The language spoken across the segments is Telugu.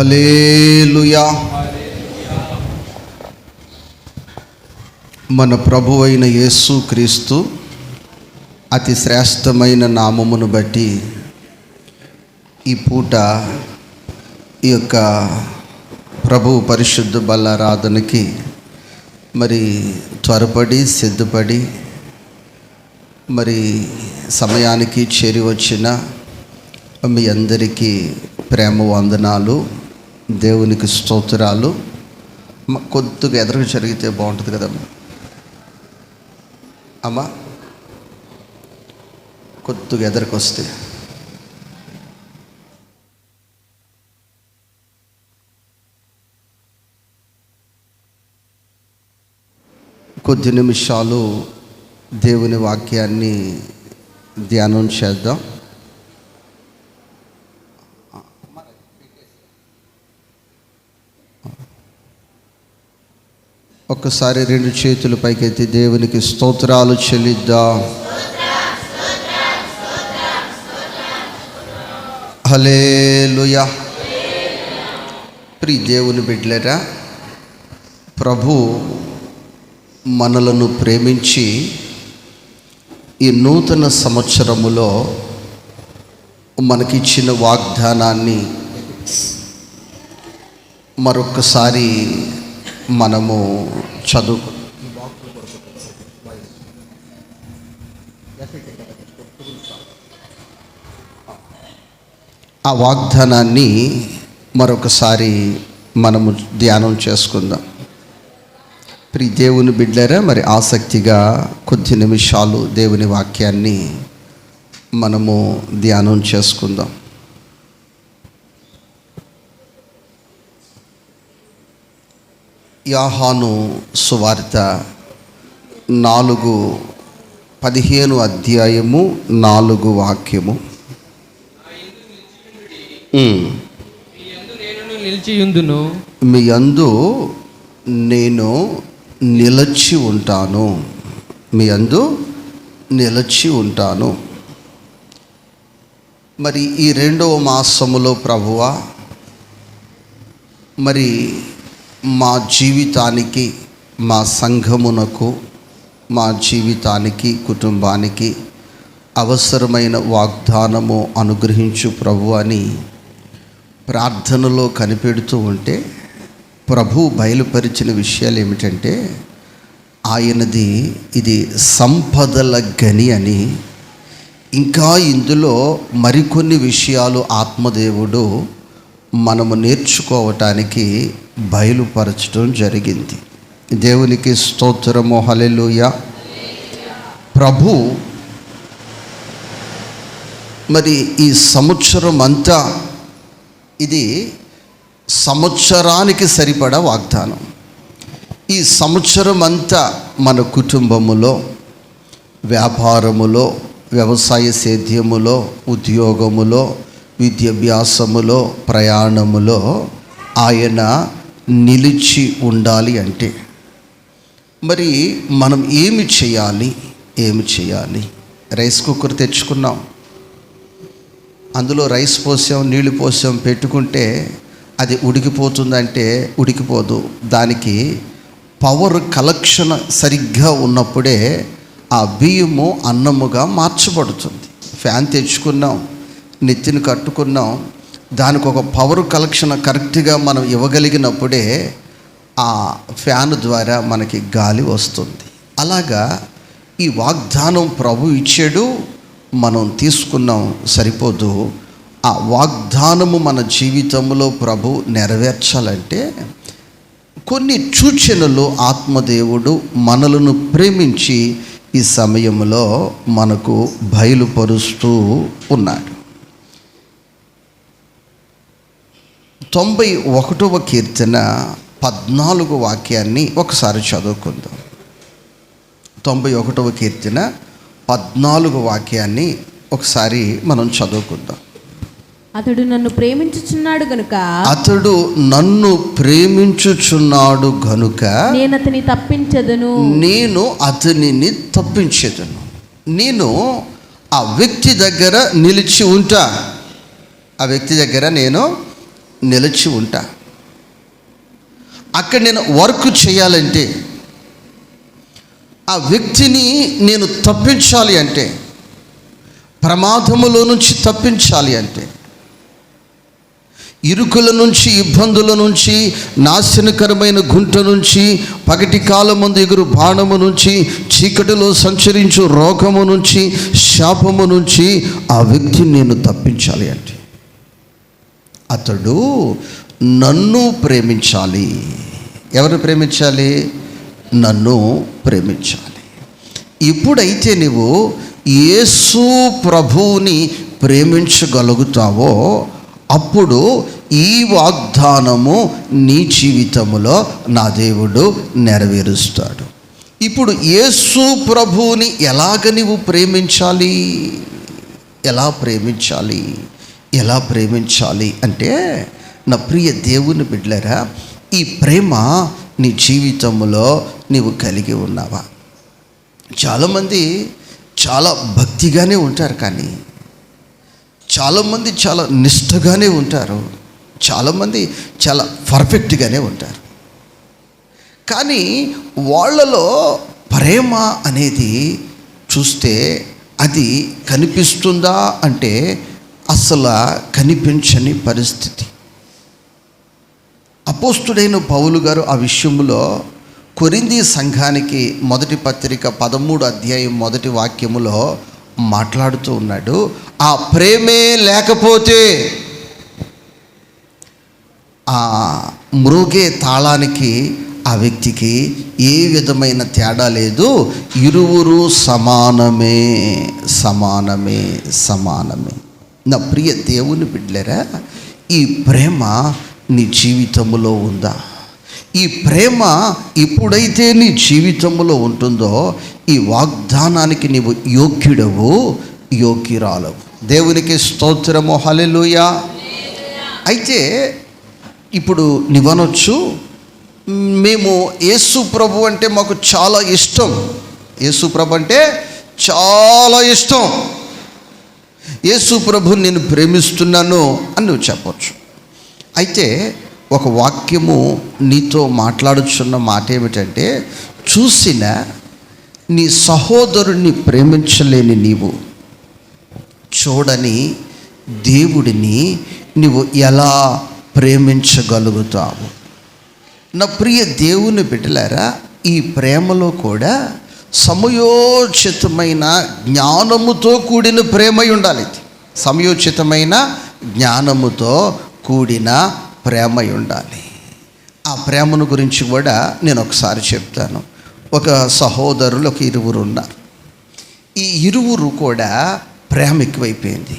హల్లెలూయా. మన ప్రభువైన యేసు క్రీస్తు అతి శ్రేష్టమైన నామమును బట్టి ఈ పూట ఈ యొక్క ప్రభు పరిశుద్ధ బలారాధనకి మరి త్వరపడి సిద్ధపడి మరి సమయానికి చేరి వచ్చిన మీ అందరికీ ప్రేమ వందనాలు, దేవునికి స్తోత్రాలు. కొద్దిగా ఎదురుగా జరిగితే బాగుంటుంది కదమ్మా. అమ్మా కొద్దిగా ఎదురుకు వస్తే కొద్ది నిమిషాలు దేవుని వాక్యాన్ని ధ్యానం చేద్దాం. ఒక్కసారి రెండు చేతులు పైకెత్తి దేవునికి స్తోత్రాలు చెల్లిద్దాం. హల్లెలూయా. ప్రియ దేవుని బిడ్డలారా, ప్రభు మనలను ప్రేమించి ఈ నూతన సంవత్సరములో మనకిచ్చిన వాగ్దానాన్ని మరొకసారి మనము చదువు ఆ వాగ్దానాన్ని మరొకసారి మనము ధ్యానం చేసుకుందాం. ప్రియ దేవుని బిడ్డలారా, మరి ఆసక్తిగా కొద్ది నిమిషాలు దేవుని వాక్యాన్ని మనము ధ్యానం చేసుకుందాం. యోహాను సువార్త 4:15 అధ్యాయము 4 వాక్యము. మీ యందు నేను నిలిచి ఉంటాను. మీ యందు నిలిచి ఉంటాను. మరి ఈ 2వ మాసములో ప్రభువా, మరి మా జీవితానికి, మా సంఘమునకు, మా జీవితానికి, కుటుంబానికి అవసరమైన వాగ్దానము అనుగ్రహించు ప్రభు అని ప్రార్థనలో కనిపెడుతూ ఉంటే ప్రభు బయలుపరిచిన విషయాలు ఏమిటంటే, ఆయనది ఇది సంపదల గని అని, ఇంకా ఇందులో మరికొన్ని విషయాలు ఆత్మదేవుడు మనము నేర్చుకోవటానికి బయలుపరచడం జరిగింది. దేవునికి స్తోత్రము. హల్లెలూయా. ప్రభు మరి ఈ సంవత్సరం అంతా ఇది సంవత్సరానికి సరిపడా వాగ్దానం. ఈ సంవత్సరం అంతా మన కుటుంబములో, వ్యాపారములో, వ్యవసాయ సేద్యములో, ఉద్యోగములో, విద్యాభ్యాసములో, ప్రయాణములో ఆయన నిలిచి ఉండాలి అంటే మరి మనం ఏమి చేయాలి? రైస్ కుక్కర్ తెచ్చుకున్నాం, అందులో రైస్ పోసాం, నీళ్లు పోసాం, పెట్టుకుంటే అది ఉడికిపోతుందంటే ఉడికిపోదు. దానికి పవర్ కలెక్షన్ సరిగ్గా ఉన్నప్పుడే ఆ బియ్యము అన్నముగా మార్చబడుతుంది. ఫ్యాన్ తెచ్చుకున్నాం, నెత్తిని కట్టుకున్నాం, దానికి ఒక పవర్ కలెక్షన్ కరెక్ట్గా మనం ఇవ్వగలిగినప్పుడే ఆ ఫ్యాన్ ద్వారా మనకి గాలి వస్తుంది. అలాగా ఈ వాగ్దానం ప్రభు ఇచ్చాడు, మనం తీసుకున్నాం, సరిపోదు. ఆ వాగ్దానము మన జీవితంలో ప్రభు నెరవేర్చాలంటే కొన్ని సూచనలు ఆత్మదేవుడు మనలను ప్రేమించి ఈ సమయంలో మనకు బయలుపరుస్తూ ఉన్నాడు. 91వ కీర్తన 14 వాక్యాన్ని ఒకసారి చదువుకుందాం. 91వ కీర్తన 14 వాక్యాన్ని ఒకసారి మనం చదువుకుందాం. అతడు నన్ను ప్రేమించుచున్నాడు గనుక నేను అతనిని తప్పించెదను. నేను ఆ వ్యక్తి దగ్గర నిలిచి ఉంటా. ఆ వ్యక్తి దగ్గర నేను నిలిచి ఉంటా. అక్కడ నేను వర్క్ చేయాలంటే, ఆ వ్యక్తిని నేను తప్పించాలి అంటే, ప్రమాదములో నుంచి తప్పించాలి అంటే, ఇరుకుల నుంచి, ఇబ్బందుల నుంచి, నాశనకరమైన గుంట నుంచి, పగటి కాలమందు ఎగురు బాణము నుంచి, చీకటిలో సంచరించు రోగము నుంచి, శాపము నుంచి ఆ వ్యక్తిని నేను తప్పించాలి అంటే అతడు నన్ను ప్రేమించాలి. ఎవరు ప్రేమించాలి? నన్ను ప్రేమించాలి. ఎప్పుడైతే నువ్వు యేసు ప్రభువుని ప్రేమించగలుగుతావో అప్పుడు ఈ వాగ్దానము నీ జీవితంలో నా దేవుడు నెరవేరుస్తాడు. ఇప్పుడు యేసు ప్రభువుని ఎలాగ నీవు ప్రేమించాలి? ఎలా ప్రేమించాలి అంటే, నా ప్రియ దేవుని బిడ్డలారా, ఈ ప్రేమ నీ జీవితంలో నీవు కలిగి ఉన్నావా? చాలామంది చాలా భక్తిగానే ఉంటారు, కానీ చాలామంది చాలా నిష్ఠగానే ఉంటారు, చాలామంది చాలా పర్ఫెక్ట్గానే ఉంటారు. కానీ వాళ్ళలో ప్రేమ అనేది చూస్తే అది కనిపిస్తుందా అంటే అసలు కనిపించని పరిస్థితి. అపోస్తుడైన పౌలు గారు ఆ విషయంలో కొరింథీ సంఘానికి మొదటి పత్రిక 13వ అధ్యాయం 1వ వాక్యములో మాట్లాడుతూ ఉన్నాడు. ఆ ప్రేమే లేకపోతే ఆ మ్రోగే తాళానికి ఆ వ్యక్తికి ఏ విధమైన తేడా లేదు. ఇరువురు సమానమే. నా ప్రియ దేవుని బిడ్డలారా, ఈ ప్రేమ నీ జీవితంలో ఉందా? ఈ ప్రేమ ఎప్పుడైతే నీ జీవితంలో ఉంటుందో ఈ వాగ్దానానికి నీవు యోగ్యుడవు, యోగ్యురాలవు. దేవునికి స్తోత్రము, హల్లెలూయా. అయితే ఇప్పుడు నీవనొచ్చు, మేము యేసు ప్రభు అంటే మాకు చాలా ఇష్టం, యేసు ప్రభు అంటే చాలా ఇష్టం, యేసు ప్రభుని నేను ప్రేమిస్తున్నాను అని నువ్వు చెప్పొచ్చు. అయితే ఒక వాక్యము నీతో మాట్లాడుచున్న మాట ఏమిటంటే, చూసిన నీ సహోదరుణ్ణి ప్రేమించలేని నీవు చూడని దేవుడిని నువ్వు ఎలా ప్రేమించగలుగుతావు? నా ప్రియ దేవుని బిడ్డలారా, ఈ ప్రేమలో కూడా సమయోచితమైన జ్ఞానముతో కూడిన ప్రేమ ఉండాలి. సమయోచితమైన జ్ఞానముతో కూడిన ప్రేమ ఉండాలి. ఆ ప్రేమను గురించి కూడా నేను ఒకసారి చెప్తాను. ఒక సహోదరులు ఒక ఇరువురు ఉన్నారు. ఈ ఇరువురు కూడా ప్రేమ ఎక్కువైపోయింది.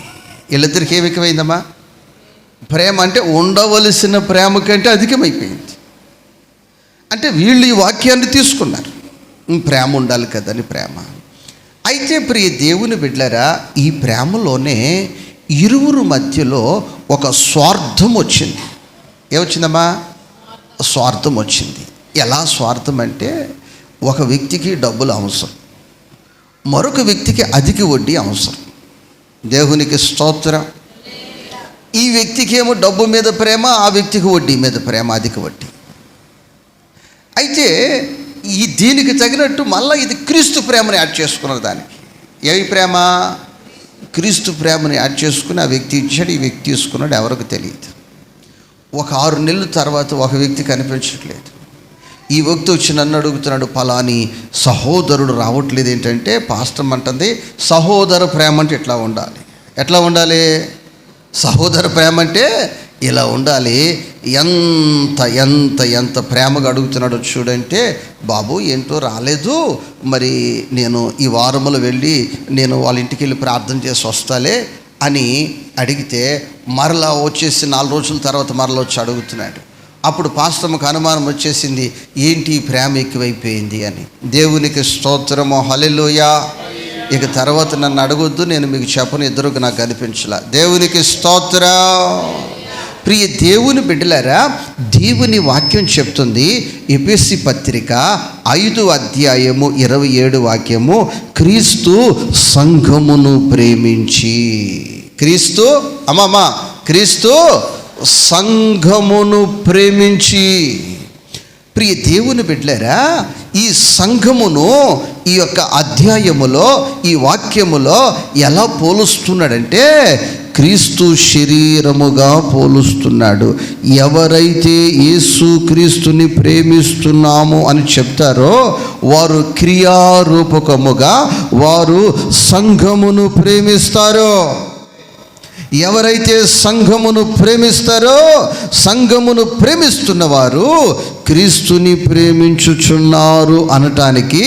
వీళ్ళిద్దరికి ఏమి ఎక్కువైందమ్మా? ప్రేమ అంటే ఉండవలసిన ప్రేమ కంటే అధికమైపోయింది. అంటే వీళ్ళు ఈ వాక్యాన్ని తీసుకున్నారు, ప్రేమ ఉండాలి కదని ప్రేమ. అయితే ప్రియ దేవుని బిడ్డలారా, ఈ ప్రేమలోనే ఇరువురు మధ్యలో ఒక స్వార్థం వచ్చింది. ఏమొచ్చిందమ్మా? స్వార్థం వచ్చింది. ఎలా స్వార్థం అంటే, ఒక వ్యక్తికి డబ్బులు అవసరం, మరొక వ్యక్తికి అధిక వడ్డీ అవసరం. దేవునికి స్తోత్రం. ఈ వ్యక్తికి ఏమో డబ్బు మీద ప్రేమ, ఆ వ్యక్తికి వడ్డీ మీద ప్రేమ, అధిక వడ్డీ. అయితే ఈ దీనికి తగినట్టు మళ్ళీ ఇది క్రీస్తు ప్రేమని యాడ్ చేసుకున్నారు. దానికి ఏవి ప్రేమ? క్రీస్తు ప్రేమని యాడ్ చేసుకుని ఆ వ్యక్తి ఇచ్చాడు, ఈ వ్యక్తి తీసుకున్నాడు, ఎవరికి తెలియదు. ఒక 6 నెలల తర్వాత ఒక వ్యక్తి కనిపించట్లేదు. ఈ వ్యక్తి వచ్చి నన్ను అడుగుతున్నాడు, పలాని సహోదరుడు రావట్లేదు ఏంటంటే, పాస్టర్ అంటుంది సహోదర ప్రేమ అంటే ఎట్లా ఉండాలి? ఎట్లా ఉండాలి? సహోదర ప్రేమ అంటే ఇలా ఉండాలి. ఎంత ఎంత ఎంత ప్రేమగా అడుగుతున్నాడో చూడంటే, బాబు ఏంటో రాలేదు, మరి నేను ఈ వారములో వెళ్ళి నేను వాళ్ళ ఇంటికి వెళ్ళి ప్రార్థన చేసి వస్తాలే అని అడిగితే, మరలా వచ్చేసి 4 రోజుల తర్వాత మరలా వచ్చి అడుగుతున్నాడు. అప్పుడు పాస్టర్కి అనుమానం వచ్చేసింది, ఏంటి ప్రేమ ఎక్కువైపోయింది అని. దేవునికి స్తోత్రము, హల్లెలూయా. ఇక తర్వాత నన్ను అడగొద్దు, నేను మీకు చెప్పను, ఇద్దరికి నాకు కనిపించలా. దేవునికి స్తోత్రం. ప్రియ దేవుని బిడ్డలారా, దేవుని వాక్యం చెప్తుంది, ఎఫెసీ పత్రిక 5వ అధ్యాయము 27వ వాక్యము, క్రీస్తు సంఘమును ప్రేమించి. క్రీస్తు క్రీస్తు సంఘమును ప్రేమించి. ప్రియ దేవుని బిడ్డలారా, ఈ సంఘమును ఈ యొక్క అధ్యాయములో, ఈ వాక్యములో ఎలా పోలుస్తున్నాడంటే క్రీస్తు శరీరముగా పోలుస్తున్నాడు. ఎవరైతే యేసు క్రీస్తుని ప్రేమిస్తున్నాము అని చెప్తారో వారు క్రియారూపకముగా వారు సంఘమును ప్రేమిస్తారు. ఎవరైతే సంఘమును ప్రేమిస్తారో, సంఘమును ప్రేమిస్తున్న వారు క్రీస్తుని ప్రేమించుచున్నారు అనటానికి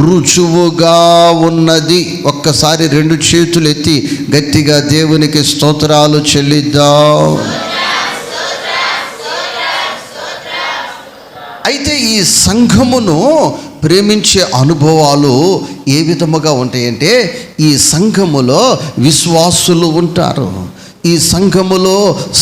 రుజువుగా ఉన్నది. ఒక్కసారి 2 చేతులు ఎత్తి గట్టిగా దేవునికి స్తోత్రాలు చెల్లిద్దాం. అయితే ఈ సంఘమును ప్రేమించే అనుభవాలు ఏ విధముగా ఉంటాయంటే, ఈ సంఘములో విశ్వాసులు ఉంటారు, ఈ సంఘములో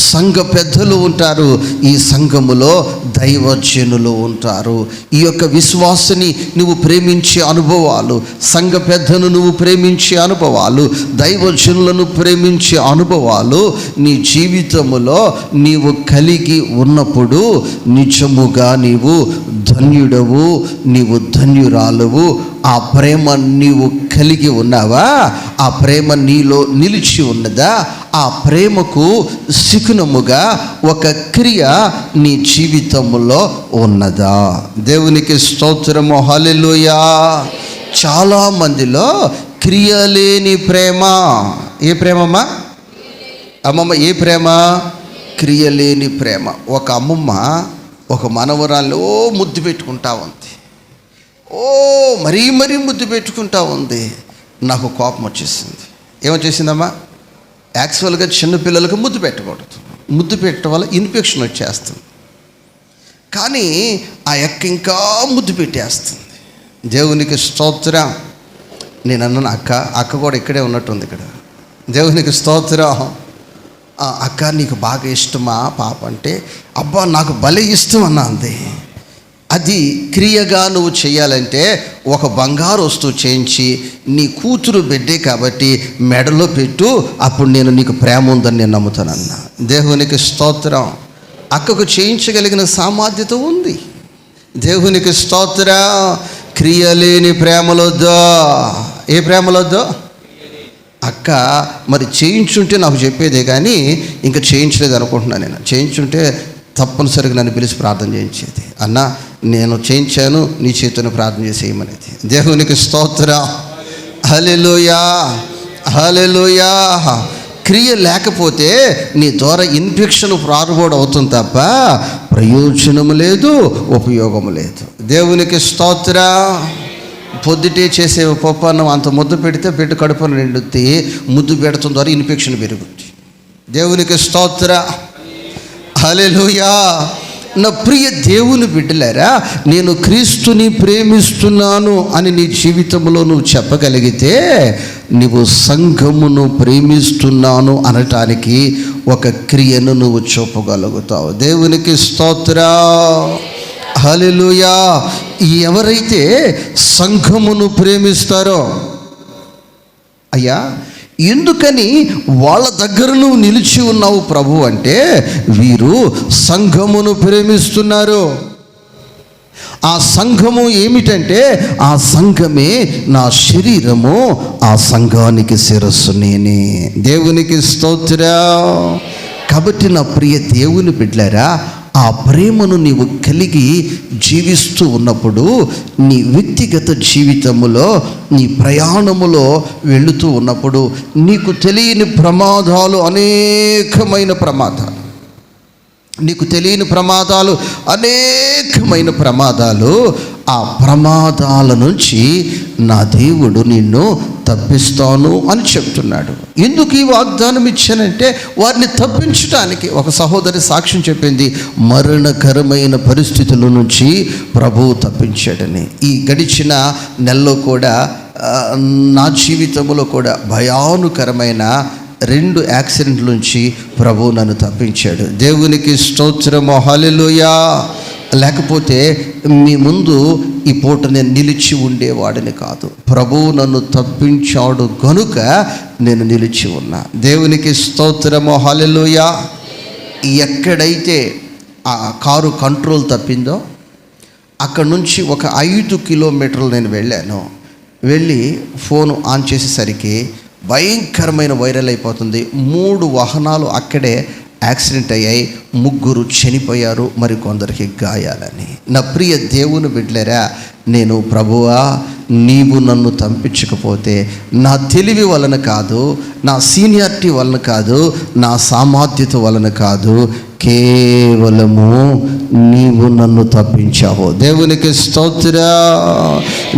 సంఘ పెద్దలు ఉంటారు, ఈ సంఘములో దైవజనులు ఉంటారు. ఈ యొక్క విశ్వాసుని నువ్వు ప్రేమించే అనుభవాలు, సంఘ పెద్దను నువ్వు ప్రేమించే అనుభవాలు, దైవజనులను ప్రేమించే అనుభవాలు నీ జీవితములో నీవు కలిగి ఉన్నప్పుడు నిజముగా నీవు ధన్యుడవు, నీవు ధన్యురాలువు. ఆ ప్రేమ నీవు కలిగి ఉన్నావా? ఆ ప్రేమ నీలో నిలిచి ఉన్నదా? ఆ ప్రేమకు శిఖనముగా ఒక క్రియ నీ జీవితంలో ఉన్నదా? దేవునికి స్తోత్రము, హల్లెలూయా. చాలా మందిలో క్రియలేని ప్రేమ. ఏ ప్రేమమ్మా? అమ్మమ్మ, ఏ ప్రేమ? క్రియలేని ప్రేమ. ఒక అమ్మమ్మ ఒక మనవరాలు ముద్దు పెట్టుకుంటా ఉంది, మరీ ముద్దు పెట్టుకుంటా ఉంది. నాకు కోపం వచ్చేసింది. ఏమొచ్చేసిందమ్మా? యాక్చువల్గా చిన్నపిల్లలకు ముద్దు పెట్టకూడదు, ముద్దు పెట్టడం వల్ల ఇన్ఫెక్షన్ వచ్చేస్తుంది. కానీ ఆ అక్క ఇంకా ముద్దు పెట్టేస్తుంది. దేవునికి స్తోత్రం. నేను అన్నాను, అక్క కూడా ఇక్కడే ఉన్నట్టుంది ఇక్కడ. దేవునికి స్తోత్రం. అక్క నీకు బాగా ఇష్టమా పాప అంటే, అబ్బా నాకు భలే ఇష్టం అన్నా అంది. అది క్రియగా నువ్వు చేయాలంటే ఒక బంగారు వస్తువు చేయించి నీ కూతురు బిడ్డే కాబట్టి మెడలో పెట్టు, అప్పుడు నేను నీకు ప్రేమ ఉందని నేను నమ్ముతానన్నా. దేవునికి స్తోత్రం. అక్కకు చేయించగలిగిన సామర్థ్యత ఉంది. దేవునికి స్తోత్రం. క్రియలేని ప్రేమలొద్దో. ఏ ప్రేమలొద్దో? అక్క మరి చేయించుంటే నాకు చెప్పేదే కానీ ఇంకా చేయించలేదు అనుకుంటున్నాను. నేను చేయించుంటే తప్పనిసరిగా నన్ను పిలిచి ప్రార్థన చేయించేది. అన్న నేను చేయించాను, నీ చేతిని ప్రార్థన చేసేయమనేది. దేవునికి స్తోత్రం. హల్లెలూయా, హల్లెలూయా. క్రియ లేకపోతే నీ ద్వారా ఇన్ఫెక్షన్ ప్రారంభం అవుతుంది తప్ప ప్రయోజనము లేదు, ఉపయోగము లేదు. దేవునికి స్తోత్రం. పొద్దుటే చేసే పప్పు అన్నం అంత ముద్దు పెడితే పెట్టి కడుపును నిండుద్ది, ముద్దు పెడతాం ద్వారా ఇన్ఫెక్షన్ పెరుగుద్ది. దేవునికి స్తోత్రం. హల్లెలూయా. నా ప్రియ దేవుని బిడ్డలారా, నేను క్రీస్తుని ప్రేమిస్తున్నాను అని నీ జీవితంలో నువ్వు చెప్పగలిగితే నువ్వు సంఘమును ప్రేమిస్తున్నాను అనటానికి ఒక క్రియను నువ్వు చూపగలుగుతావు. దేవునికి స్తోత్రం. హల్లెలూయా. ఎవరైతే సంఘమును ప్రేమిస్తారో, అయ్యా ఎందుకని వాళ్ళ దగ్గర నువ్వు నిలిచి ఉన్నావు ప్రభు అంటే, వీరు సంఘమును ప్రేమిస్తున్నారు. ఆ సంఘము ఏమిటంటే, ఆ సంఘమే నా శరీరము, ఆ సంఘానికి శిరస్సు నేనే. దేవునికి స్తోత్రం. కాబట్టి నా ప్రియ దేవుని బిడ్డలారా, ఆ ప్రేమను నీవు కలిగి జీవిస్తూ ఉన్నప్పుడు నీ వ్యక్తిగత జీవితములో, నీ ప్రయాణములో వెళుతూ ఉన్నప్పుడు నీకు తెలియని ప్రమాదాలు, అనేకమైన ప్రమాదాలు, నీకు తెలియని ప్రమాదాలు, అనేకమైన ప్రమాదాలు, ఆ ప్రమాదాల నుంచి నా దేవుడు నిన్ను తప్పిస్తాను అని చెప్తున్నాడు. ఎందుకు ఈ వాగ్దానం ఇచ్చానంటే వారిని తప్పించడానికి. ఒక సహోదరి సాక్ష్యం చెప్పింది, మరణకరమైన పరిస్థితుల నుంచి ప్రభువు తప్పించాడని. ఈ గడిచిన నెలలో కూడా నా జీవితంలో కూడా భయానకరమైన 2 యాక్సిడెంట్ల నుంచి ప్రభువు నన్ను తప్పించాడు. దేవునికి స్తోత్రము, హల్లెలూయా. లేకపోతే మీ ముందు ఈ పూట నేను నిలిచి ఉండేవాడిని కాదు. ప్రభువు నన్ను తప్పించాడు కనుక నేను నిలిచి ఉన్నా. దేవునికి స్తోత్రము, హల్లెలూయా. ఎక్కడైతే ఆ కారు కంట్రోల్ తప్పిందో అక్కడ నుంచి ఒక 5 కిలోమీటర్లు నేను వెళ్ళి ఫోన్ ఆన్ చేసేసరికి భయంకరమైన వైరల్ అయిపోతుంది. 3 వాహనాలు అక్కడే యాక్సిడెంట్ అయ్యాయి, 3 చనిపోయారు, మరి కొందరికి గాయాలని. నా ప్రియ దేవుని బిడ్డలారా, నేను ప్రభువా నీవు నన్ను తంపించకపోతే నా తెలివి వలన కాదు, నా సీనియారిటీ వలన కాదు, నా సామర్థ్యత వలన కాదు, కేవలము నీవు నన్ను తప్పించావు. దేవునికి స్తోత్రం.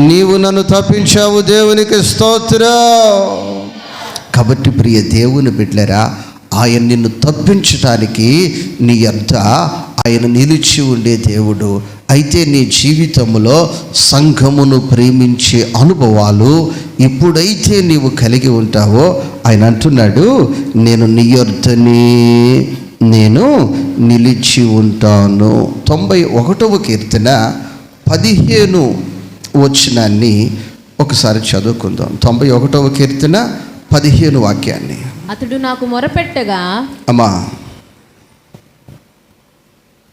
నీవు నన్ను తప్పించావు. దేవునికి స్తోత్రం. కాబట్టి ప్రియ దేవుని బిడ్డలారా, ఆయన నిన్ను తప్పించడానికి నీ యొద్ద ఆయన నిలిచి ఉండే దేవుడు. అయితే నీ జీవితంలో సంఘమును ప్రేమించే అనుభవాలు ఎప్పుడైతే నీవు కలిగి ఉంటావో ఆయన అంటున్నాడు, నేను నీ యొద్దనే నేను నిలిచి ఉంటాను. 91వ కీర్తన 15 వచనాన్ని ఒకసారి చదువుకుందాం. 91వ కీర్తన 15 వాక్యాన్ని. అతడు నాకు మొరపెట్టగా, అమ్మా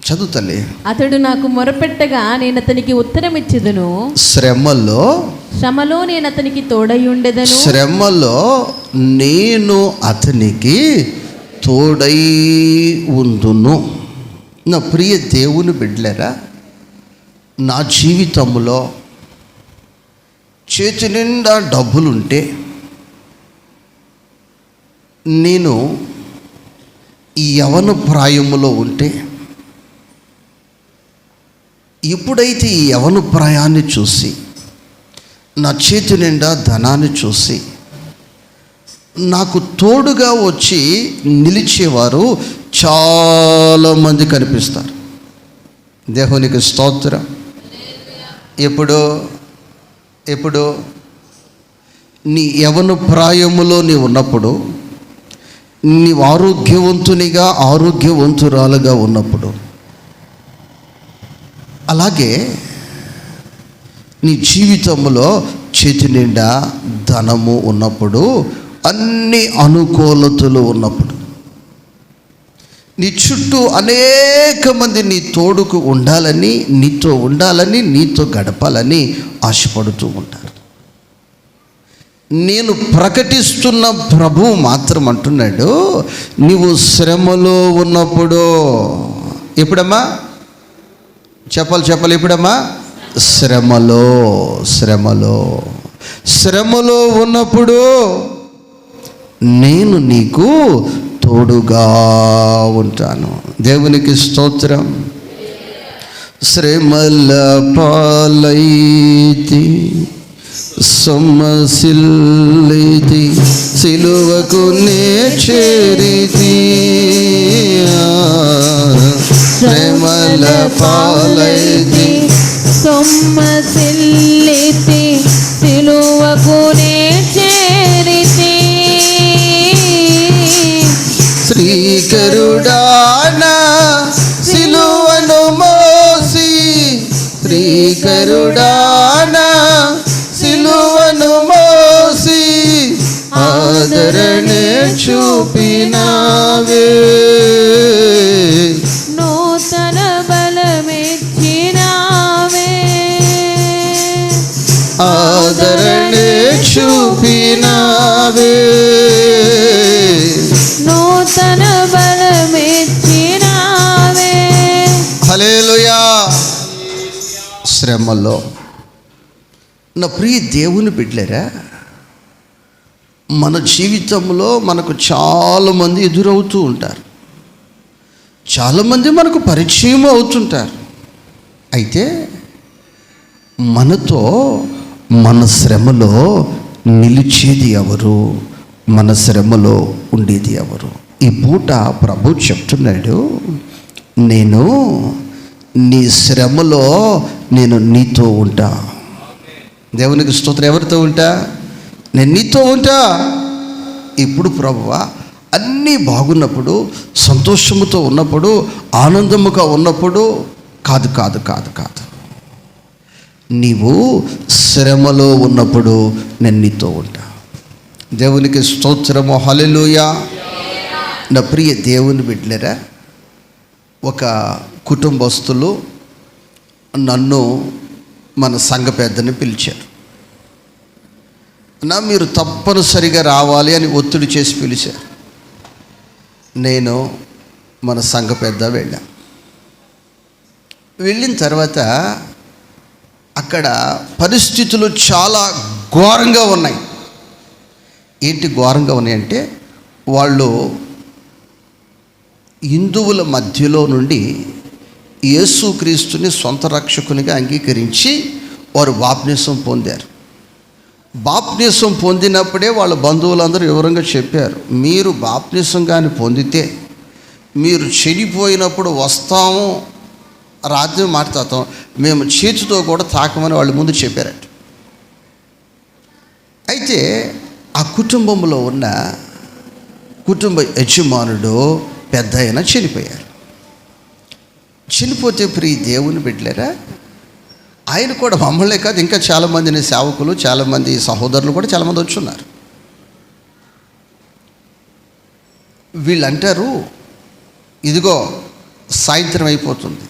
చదువు తల్లి. అతడు నాకు మొరపెట్టగా నేను అతనికి ఉత్తరం ఇచ్చేదను. శ్రమలో నేను అతనికి తోడై ఉండేదను. శ్రమలో నేను అతనికి తోడై ఉందును. నా ప్రియ దేవుని బిడ్డలారా, నా జీవితంలో చేతి నిండా డబ్బులుంటే నేను ఈ యవన ప్రాయములో ఉంటే, ఎప్పుడైతే ఈ యవన ప్రాయాన్ని చూసి నా చేతి నిండా ధనాన్ని చూసి నాకు తోడుగా వచ్చి నిలిచేవారు చాలామంది కనిపిస్తారు. దేవునికి స్తోత్రం. ఎప్పుడు నీ యవన ప్రాయములో నీ ఉన్నప్పుడు, నీవు ఆరోగ్యవంతురాలుగా ఉన్నప్పుడు, అలాగే నీ జీవితంలో చేతి నిండా ధనము ఉన్నప్పుడు, అన్ని అనుకూలతలు ఉన్నప్పుడు, నీ చుట్టూ అనేక మంది నీ తోడుకు ఉండాలని, నీతో ఉండాలని, నీతో గడపాలని ఆశపడుతూ ఉంటారు. నేను ప్రకటిస్తున్న ప్రభువు మాత్రం అంటున్నాడు, నీవు శ్రమలో ఉన్నప్పుడు, ఎప్పుడమ్మా చెప్పాలి ఎప్పుడమ్మా? శ్రమలో ఉన్నప్పుడు నేను నీకు తోడుగా ఉంటాను. దేవునికి స్తోత్రం. శ్రమల పాలైతి సొమ్మసిల్లితి సిలువకు నే చేరితి. శ్రమల పాలైతి సొమ్మసిల్లితి సిలువకు నే చేరితి. శ్రీకరుడానా సిలువను మోసి, శ్రీకరుడానా సిలువను మోసి ఆదరణ చూపినావే. నూతన బలమిచ్చినావే. ఆదరణ చూపినావే. నూతన బలమిచ్చినావే. హల్లెలూయా. శ్రమలో నా ప్రియ దేవుని బిడ్డలారా, మన జీవితంలో మనకు చాలామంది ఎదురవుతూ ఉంటారు, చాలామంది మనకు పరిచయం అవుతుంటారు. అయితే మనతో మన శ్రమలో నిలిచేది ఎవరు? మన శ్రమలో ఉండేది ఎవరు? ఈ పూట ప్రభు చెప్తున్నాడు, నేను నీ శ్రమలో నేను నీతో ఉంటా. దేవునికి స్తోత్రం. ఎవరితో ఉంటా? నేను నీతో ఉంటా. ఇప్పుడు ప్రభువా అన్నీ బాగున్నప్పుడు, సంతోషముతో ఉన్నప్పుడు, ఆనందముగా ఉన్నప్పుడు కాదు కాదు కాదు కాదు నీవు శ్రమలో ఉన్నప్పుడు నేను నీతో ఉంటా. దేవునికి స్తోత్రము. హల్లెలూయా. నా ప్రియ దేవుని బిడ్డలారా, ఒక కుటుంబస్తులు నన్ను మన సంఘ పెద్దని పిలిచారు. మీరు తప్పనిసరిగా రావాలి అని ఒత్తిడి చేసి పిలిచారు. నేను మన సంఘ పెద్ద వెళ్ళిన తర్వాత అక్కడ పరిస్థితులు చాలా ఘోరంగా ఉన్నాయి. ఏంటి ఘోరంగా ఉన్నాయంటే, వాళ్ళు హిందువుల మధ్యలో నుండి యేసుక్రీస్తుని సొంత రక్షకునిగా అంగీకరించి వారు బాప్తిసం పొందారు. బాప్తిసం పొందినప్పుడే వాళ్ళ బంధువులందరూ వివరంగా చెప్పారు, మీరు బాప్తిసం కానీ పొందితే మీరు చెడిపోయినప్పుడు వస్తాము, రాజ్యం మాట్లాడతాం, మేము చేతితో కూడా తాకమని వాళ్ళు ముందు చెప్పారట. అయితే ఆ కుటుంబంలో ఉన్న కుటుంబ యజమానుడు పెద్ద అయినా చనిపోయారు. చనిపోతే ప్రియ దేవుని బిడ్డలారా, ఆయన కూడా మమ్మల్నే కాదు ఇంకా చాలామందిని సేవకులు, చాలామంది సహోదరులు కూడా చాలామంది వచ్చి ఉన్నారు. వీళ్ళు అంటారు, ఇదిగో సాయంత్రం అయిపోతుంది,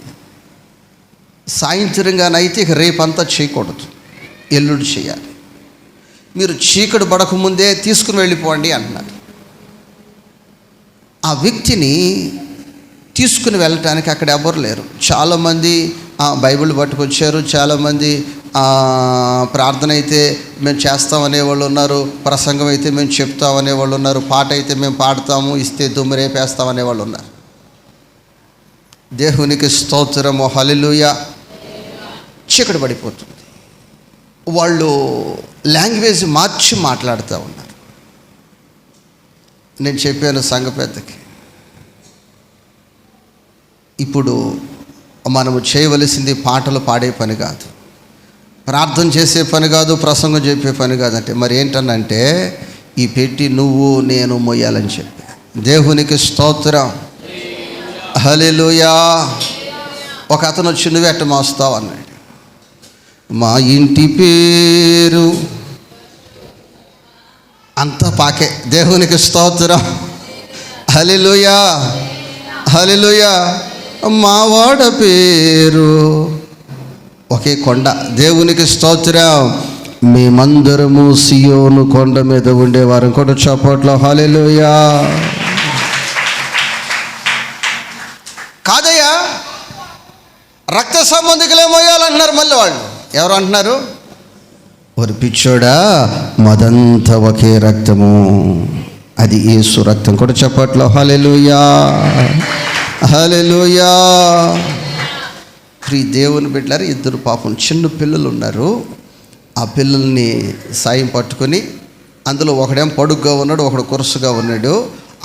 సాయంత్రంగానైతే ఇక రేపంతా చేయకూడదు, ఎల్లుండి చేయాలి, మీరు చీకటి పడకముందే తీసుకుని వెళ్ళిపోండి అంటున్నారు. ఆ వ్యక్తిని తీసుకుని వెళ్ళటానికి అక్కడ ఎవరు లేరు. చాలామంది బైబిల్ పట్టుకొచ్చారు, చాలామంది ప్రార్థన అయితే మేము చేస్తామనే వాళ్ళు ఉన్నారు, ప్రసంగం అయితే మేము చెప్తామనే వాళ్ళు ఉన్నారు, పాట అయితే మేము పాడతాము, ఇస్తే దుమ్ము రేపేస్తామనే వాళ్ళు ఉన్నారు. దేవునికి స్తోత్రము, హల్లెలూయా. చీకటి పడిపోతుంది, వాళ్ళు లాంగ్వేజ్ మార్చి మాట్లాడుతూ ఉన్నారు. నేను చెప్పాను సంఘ పెద్దకి, ఇప్పుడు మనము చేయవలసింది పాటలు పాడే పని కాదు, ప్రార్థన చేసే పని కాదు, ప్రసంగం చెప్పే పని కాదంటే మరి ఏంటనంటే ఈ పెట్టి నువ్వు నేను మోయాలని చెప్పా. దేవునికి స్తోత్రం, హల్లెలూయా. ఒక అతను వచ్చి నువ్వు ఎట్ట మోస్తావు అన్నాడు. మా ఇంటి పేరు అంతా పాకే. దేవునికి స్తోత్రం, హల్లెలూయా, హల్లెలూయా. మా వాడ పేరు ఒకే కొండ. దేవునికి స్తోత్రం. మేమందరము సియోను కొండ మీద ఉండేవారు. కూడా చప్పట్లో హల్లెలూయా. కాదయ్యా, రక్త సంబంధికులే మోయాలంటున్నారు మళ్ళీ వాళ్ళు. ఎవరు అంటున్నారు? ఒక పిచ్చోడా, మదంతా ఒకే రక్తము, అది యేసు రక్తం. కూడా చప్పట్లో హల్లెలూయా, హల్లెలూయా. ప్రియ దేవుని బిడ్డలారా, ఇద్దరు పాపం చిన్న పిల్లలు ఉన్నారు. ఆ పిల్లల్ని సాయం పట్టుకొని, అందులో ఒకడేం పొడుగ్గా ఉన్నాడు, ఒకడు కురుసుగా ఉన్నాడు.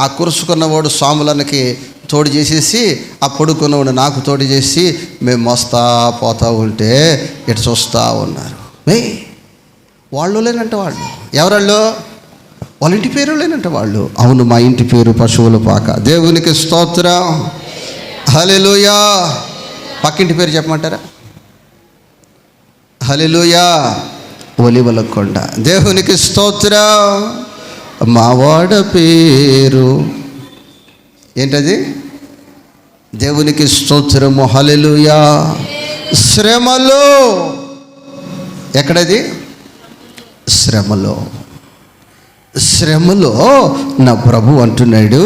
ఆ కురుసుకున్నవాడు స్వాములకి తోడు చేసేసి, ఆ పొడుక్కున్నవాడు నాకు తోడు చేసి మేము మోస్తా పోతూ ఉంటే ఇటు చూస్తూ ఉన్నారు. వాళ్ళు లేనంట వాళ్ళు. ఎవరాళ్ళు? వాళ్ళ ఇంటి పేరు లేనంట వాళ్ళు. అవును, మా ఇంటి పేరు పశువుల పాక. దేవునికి స్తోత్రం, హల్లెలూయా. పక్కింటి పేరు చెప్పమంటారా? హల్లెలూయా. ఒలివల కొండ. దేవునికి స్తోత్రం. మావాడ పేరు ఏంటది? దేవునికి స్తోత్రము, హల్లెలూయా. శ్రమలో. ఎక్కడది? శ్రమలో. శ్రమలో నా ప్రభు అంటున్నాడు,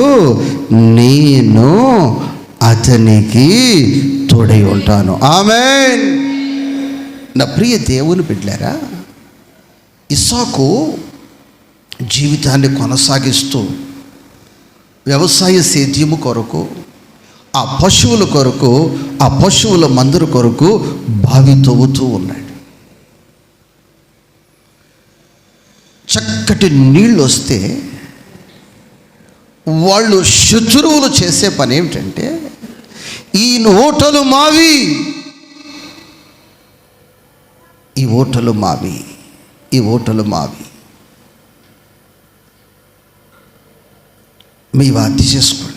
నేను అతనికి తోడై ఉంటాను. ఆమేన్. నా ప్రియ దేవుని బిడ్డలారా, ఇస్సాకు జీవితాన్ని కొనసాగిస్తూ వ్యవసాయ సేద్యము కొరకు, ఆ పశువుల కొరకు, ఆ పశువుల మందరు కొరకు బావి తవ్వుతూ ఉన్నాడు. చక్కటి నీళ్ళు వస్తే వాళ్ళు శత్రువులు చేసే పని ఏమిటంటే, ఈ ఓటలు మావి, ఈ ఓటలు మావి, ఈ ఓటలు మావి, మీ వాటి చేసుకోండి.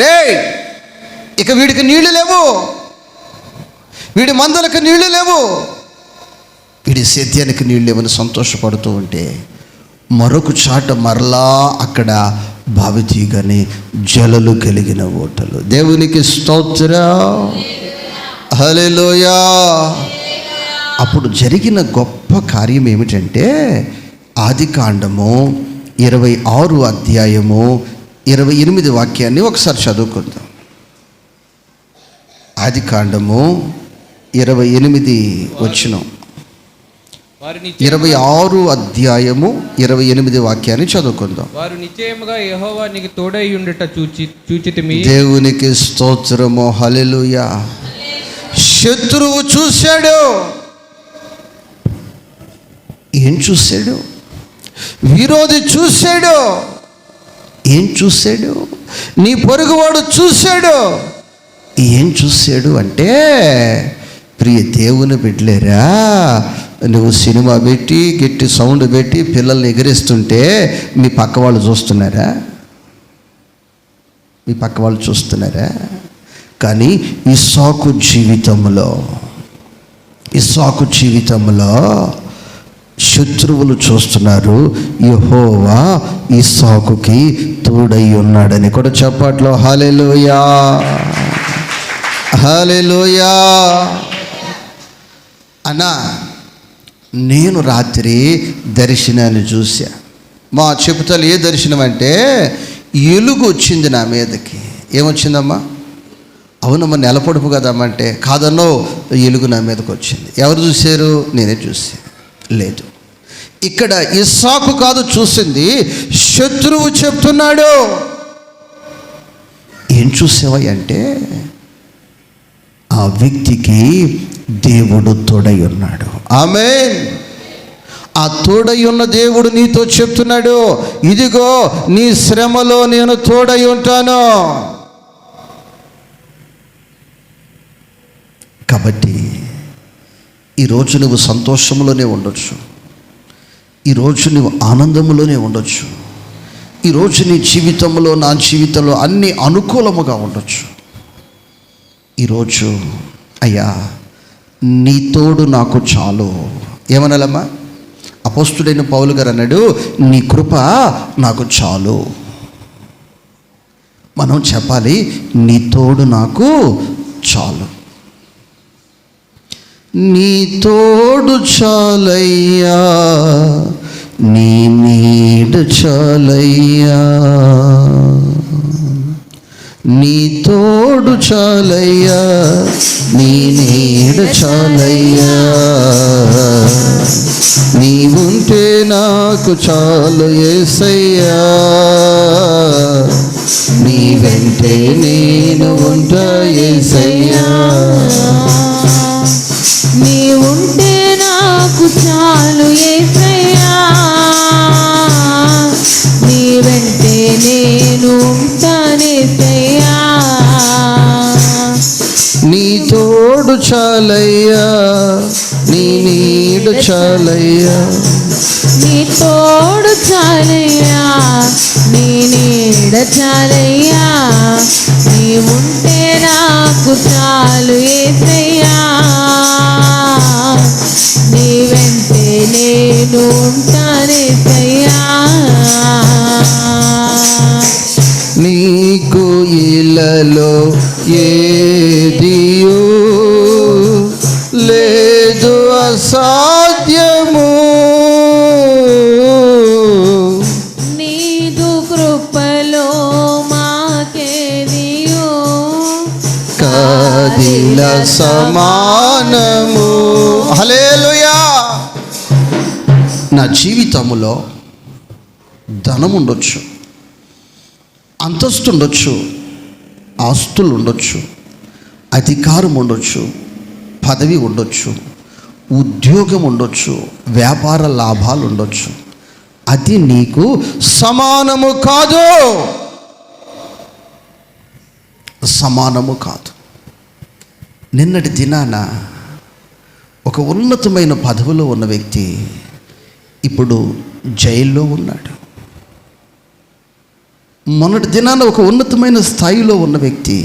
రే, ఇక వీడికి నీళ్లు లేవు, వీడి మందలకు నీళ్లు లేవు, వీడి సేద్యానికి నీళ్ళు లేవని సంతోషపడుతూ ఉంటే, మరొక చాట మరలా అక్కడ భావితీగని జలలు కలిగిన ఊటలు. దేవునికి స్తోత్రం, హల్లెలూయా. అప్పుడు జరిగిన గొప్ప కార్యం ఏమిటంటే ఆదికాండము 26 అధ్యాయము 28 వాక్యాన్ని ఒకసారి చదువుకుందాం. ఆదికాండము 28 వచనం, 26 అధ్యాయము 28 వాక్యాన్ని చదువుకుందాం. వారు నిశ్చయముగా యెహోవా నీకు తోడై ఉండుట చూచితిమి. దేవునికి స్తోత్రము, హల్లెలూయా. శత్రువు చూశాడు. ఏం చూశాడు? విరోధి చూశాడు. ఏం చూశాడు? నీ పొరుగువాడు చూశాడు. ఏం చూశాడు అంటే, ప్రియ దేవుని బిడ్డలేరా, నువ్వు సినిమా పెట్టి గట్టి సౌండ్ పెట్టి పిల్లల్ని ఎగిరిస్తుంటే మీ పక్క వాళ్ళు చూస్తున్నారా? మీ పక్క వాళ్ళు చూస్తున్నారా? కానీ ఇస్సాకు జీవితంలో శత్రువులు చూస్తున్నారు. యెహోవా ఇస్సాకుకి తోడై ఉన్నాడని కూడా చప్పట్లో హల్లెలూయా, హల్లెలూయా. అన్నా, నేను రాత్రి దర్శనాన్ని చూసా. మా చెబుతాలు ఏ దర్శనం అంటే, ఎలుగు వచ్చింది నా మీదకి. ఏమొచ్చిందమ్మా? అవునమ్మా, నెలపొడుపు కదమ్మా అంటే, కాదన్నో ఎలుగు నా మీదకి వచ్చింది. ఎవరు చూశారు? నేనే చూసాను. లేదు, ఇక్కడ ఇస్సాకు కాదు చూసింది, శత్రువు చెప్తున్నాడు. ఏం చూసావా అంటే, ఆ వ్యక్తికి దేవుడు తోడై ఉన్నాడు. ఆమేన్. ఆ తోడై ఉన్న దేవుడు నీతో చెప్తున్నాడు, ఇదిగో నీ శ్రమలో నేను తోడై ఉంటాను. కాబట్టి ఈరోజు నువ్వు సంతోషంలోనే ఉండొచ్చు, ఈరోజు నువ్వు ఆనందంలోనే ఉండొచ్చు, ఈరోజు నీ జీవితంలో నా జీవితంలో అన్నీ అనుకూలముగా ఉండొచ్చు. ఈరోజు అయ్యా నీ తోడు నాకు చాలు. ఏమనాలమ్మా? అపోస్తుడైన పౌలు గారు అన్నాడు, నీ కృప నాకు చాలు. మనం చెప్పాలి, నీ తోడు నాకు చాలు. నీ తోడు చాలయ్యా, నీ నీడ చాలయ్యా, నీ తోడు చాలయ్యా, నీ నీడ చాలయ్యా, నీవుంటే నాకు చాలు యేసయ్యా, నీ వెంటే నేను ఉంటా యేసయ్యా, నీవుంటే నాకు చాలు యేసయ్యా, నీ వెంటే నేను ఉంటానేసయ్యా, నీ తోడు చాలయ్యా, నీ నీడ చాలయ్యా, నీ తోడు చాలయ్యా, నీ నీడ చాలయ్యా, నీవుంటే నాకు చాలు యేసయ్యా, నీ వెంటే నేను ఉంటానేసయ్యా. నీకు ఇలలో ఏదియు లేదు అసాధ్యము, నీదు కృపలో మాకేదియు కాదిల సమానము. హల్లెలూయా. నా జీవితంలో ధనం ఉండొచ్చు, అంతస్తు ఉండొచ్చు, ఆస్తులు ఉండొచ్చు, అధికారం ఉండొచ్చు, పదవి ఉండొచ్చు, ఉద్యోగం ఉండొచ్చు, వ్యాపార లాభాలు ఉండొచ్చు. అది నీకు సమానము కాదు, సమానము కాదు. నిన్నటి దినాన ఒక ఉన్నతమైన పదవిలో ఉన్న వ్యక్తి ఇప్పుడు జైల్లో ఉన్నాడు. మొన్నటి దినాన ఒక ఉన్నతమైన స్థాయిలో ఉన్న వ్యక్తి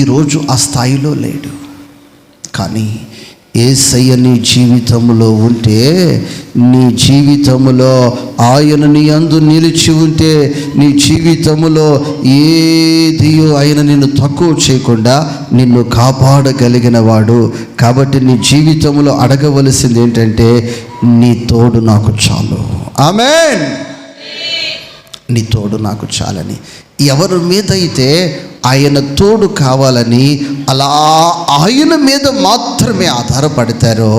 ఈరోజు ఆ స్థాయిలో లేడు. కానీ యేసయ్య నీ జీవితంలో ఉంటే, నీ జీవితంలో ఆయన నీ యందు నిలిచి ఉంటే, నీ జీవితంలో ఏది ఆయన నిన్ను తక్కువ చేయకుండా నిన్ను కాపాడగలిగిన వాడు. కాబట్టి నీ జీవితంలో అడగవలసింది ఏంటంటే, నీ తోడు నాకు చాలు. ఆమేన్. నీ తోడు నాకు చాలని. ఎవరి మీద అయితే ఆయన తోడు కావాలని అలా ఆయన మీద మాత్రమే ఆధారపడతారో,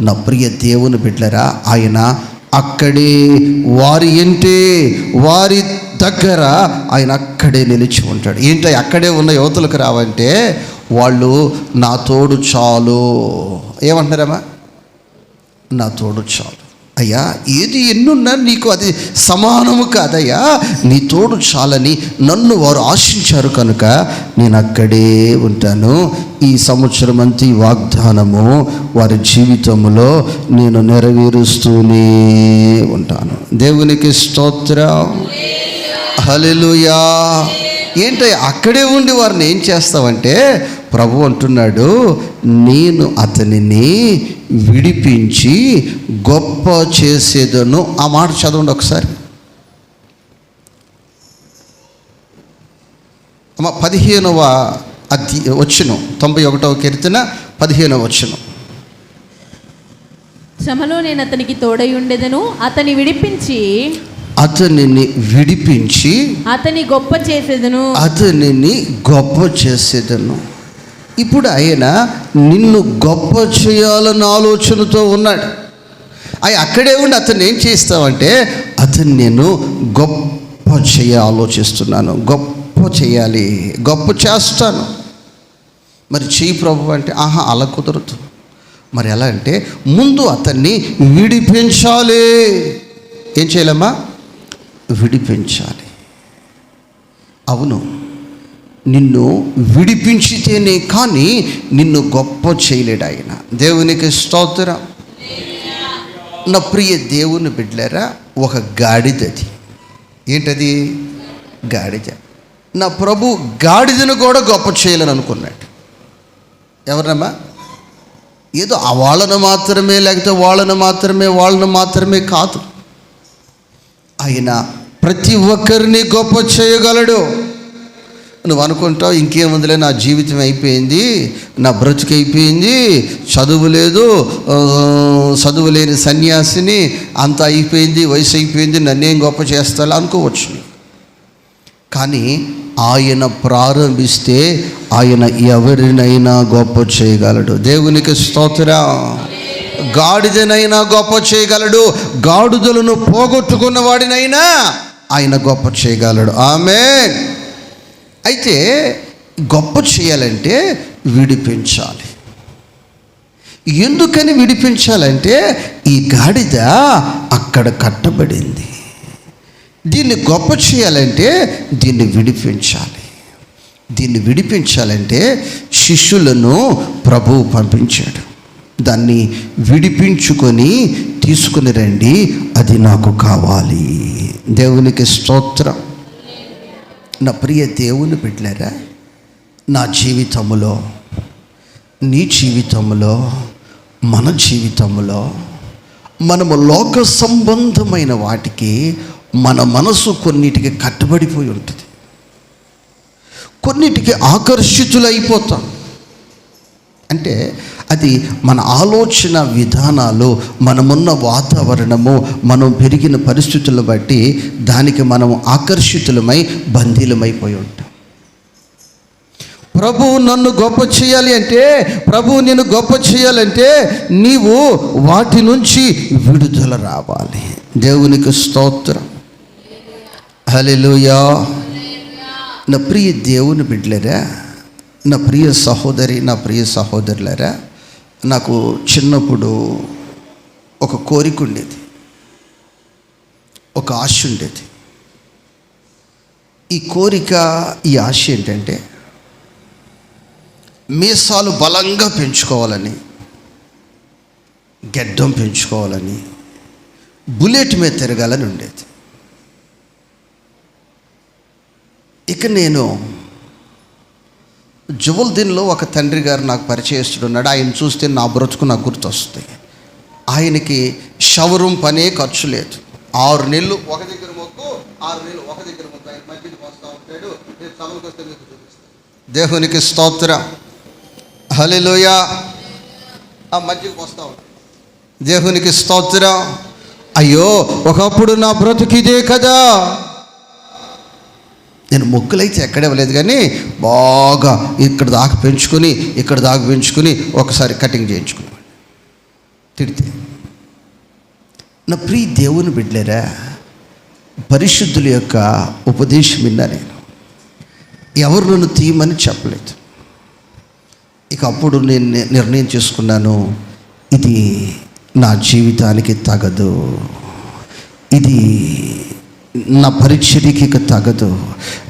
నా ప్రియ దేవుని బిడ్డలారా, ఆయన అక్కడే వారి వారి దగ్గర ఆయన అక్కడే నిలిచి ఉంటాడు. ఏంటో అక్కడే ఉన్న యువతులకు రావంటే, వాళ్ళు నా తోడు చాలు ఏమంటారమ్మా? నా తోడు చాలు అయ్యా. ఏది ఎన్నున్నా నీకు అది సమానము కాదయ్యా, నీ తోడు చాలని నన్ను వారు ఆశించారు కనుక నేను అక్కడే ఉంటాను. ఈ సంవత్సరం అంతా ఈ వాగ్దానము వారి జీవితంలో నేను నెరవేరుస్తూనే ఉంటాను. దేవునికి స్తోత్రం. హల్లెలూయా. ఏంటయ్యా అక్కడే ఉండి వారిని ఏం చేస్తావంటే, ప్రభు అంటున్నాడు, నేను అతనిని విడిపించి గొప్ప చేసేదను. ఆ మాట చదవండి ఒకసారి అమ్మ. 15వ వచనం, 91వ కీర్తన 15వ వచనం. శ్రమలో నేను అతనికి తోడై ఉండేదను, అతని విడిపించి అతనిని విడిపించి అతని గొప్ప చేసేదను. అతనిని గొప్ప చేసేదను. ఇప్పుడు ఆయన నిన్ను గొప్ప చేయాలన్న ఆలోచనతో ఉన్నాడు. ఆయన అక్కడే ఉండి అతన్ని ఏం చేస్తావంటే, అతన్ని నేను గొప్ప ఆలోచిస్తున్నాను, గొప్ప చేయాలి, గొప్ప చేస్తాను. మరి చెయ్యి ప్రభు అంటే, ఆహా అలా కుదరదు. మరి ఎలా అంటే, ముందు అతన్ని విడిపించాలి. ఏం చేయాలమ్మా? విడిపించాలి. అవును, నిన్ను విడిపించితేనే కానీ నిన్ను గొప్ప చేయలేడు ఆయన. దేవునికి స్తోత్రం. నా ప్రియ దేవుని బిడ్డలారా, ఒక గాడిదది. ఏంటది? గాడిద. నా ప్రభు గాడిదను కూడా గొప్ప చేయాలని అనుకున్నాడు. ఎవరమ్మా? ఏదో వాళ్ళను మాత్రమే, లేకపోతే వాళ్ళను మాత్రమే కాదు. ఆయన ప్రతి ఒక్కరిని గొప్ప చేయగలడు. నువ్వు అనుకుంటావు, ఇంకేముందిలే, నా జీవితం అయిపోయింది, నా బ్రతుకు అయిపోయింది, చదువు లేదు, చదువు లేని సన్యాసిని, అంత అయిపోయింది, వయసు అయిపోయింది, నన్నేం గొప్ప చేస్తాను అనుకోవచ్చు. కానీ ఆయన ప్రారంభిస్తే ఆయన ఎవరినైనా గొప్ప చేయగలడు. దేవునికి స్తోత్రం. గాడిదనైనా గొప్ప చేయగలడు, గాడిదలను పోగొట్టుకున్న వాడినైనా ఆయన గొప్ప చేయగలడు. ఆమేన్. అయితే గొప్ప చేయాలంటే విడిపించాలి. ఎందుకని విడిపించాలంటే, ఈ గాడిద అక్కడ కట్టబడింది. దీన్ని గొప్ప చేయాలంటే దీన్ని విడిపించాలి. దీన్ని విడిపించాలంటే శిష్యులను ప్రభువు పంపించాడు. దాన్ని విడిపించుకొని తీసుకుని రండి, అది నాకు కావాలి. దేవునికి స్తోత్రం. నా ప్రియ దేవుని బిడ్డలారా, నా జీవితంలో, నీ జీవితంలో, మన జీవితంలో మనము లోక సంబంధమైన వాటికి మన మనసు కొన్నిటికి కట్టుబడిపోయి ఉంటుంది. కొన్నిటికి ఆకర్షితులైపోతాం. అంటే అది మన ఆలోచన విధానాలు, మనమున్న వాతావరణము, మనం పెరిగిన పరిస్థితులను బట్టి దానికి మనం ఆకర్షితులమై బందీలమైపోయి ఉంటాం. ప్రభువు నన్ను గొప్ప చేయాలి అంటే, ప్రభువు నేను గొప్ప చేయాలంటే నీవు వాటి నుంచి విడుదల రావాలి. దేవునికి స్తోత్రం. హల్లెలూయా. నా ప్రియ దేవుని బిడ్డలారా, నా ప్రియ సహోదరి, నా ప్రియ సహోదరులారా, నాకు చిన్నప్పుడు ఒక కోరిక ఉండేది, ఒక ఆశ ఉండేది. ఈ కోరిక, ఈ ఆశ ఏంటంటే, మీసాలు బలంగా పెంచుకోవాలని, గెడ్డం పెంచుకోవాలని, బుల్లెట్ మీద తిరగాలని ఉండేది. ఇక నేను జువల్దీన్లో ఒక తండ్రి గారు నాకు పరిచయస్తున్నాడు. ఆయన చూస్తే నా బ్రతుకు నాకు గుర్తొస్తుంది. ఆయనకి షవరూమ్ పనే ఖర్చు లేదు. 6 నెలలు ఒక దగ్గర మొక్కు, 6 నెలలు ఒక దగ్గర మొక్కు. ఆయన మధ్యలో వస్తూ ఉంటాడు. నేను సభలకు వస్తే మీకు చూపిస్తాను. దేవునికి స్తోత్రం, హల్లెలూయా. ఆ మధ్యకు వస్తూ ఉంటాడు. దేవునికి స్తోత్రం. అయ్యో, ఒకప్పుడు నా బ్రతుకు ఇదే కదా. నేను మొక్కులైతే ఎక్కడ ఇవ్వలేదు, కానీ బాగా ఇక్కడ దాకా పెంచుకుని ఒకసారి కటింగ్ చేయించుకునేవాడు. తిడితే నా ప్రియ దేవుని బిడ్డలేరా, పరిశుద్ధుల యొక్క ఉపదేశం విన్నా నేను. ఎవరు నన్ను తీయమని చెప్పలేదు. ఇక అప్పుడు నేను నిర్ణయం చేసుకున్నాను, ఇది నా జీవితానికి తగదు, ఇది నా పరిచర్యకి ఇక తగదు,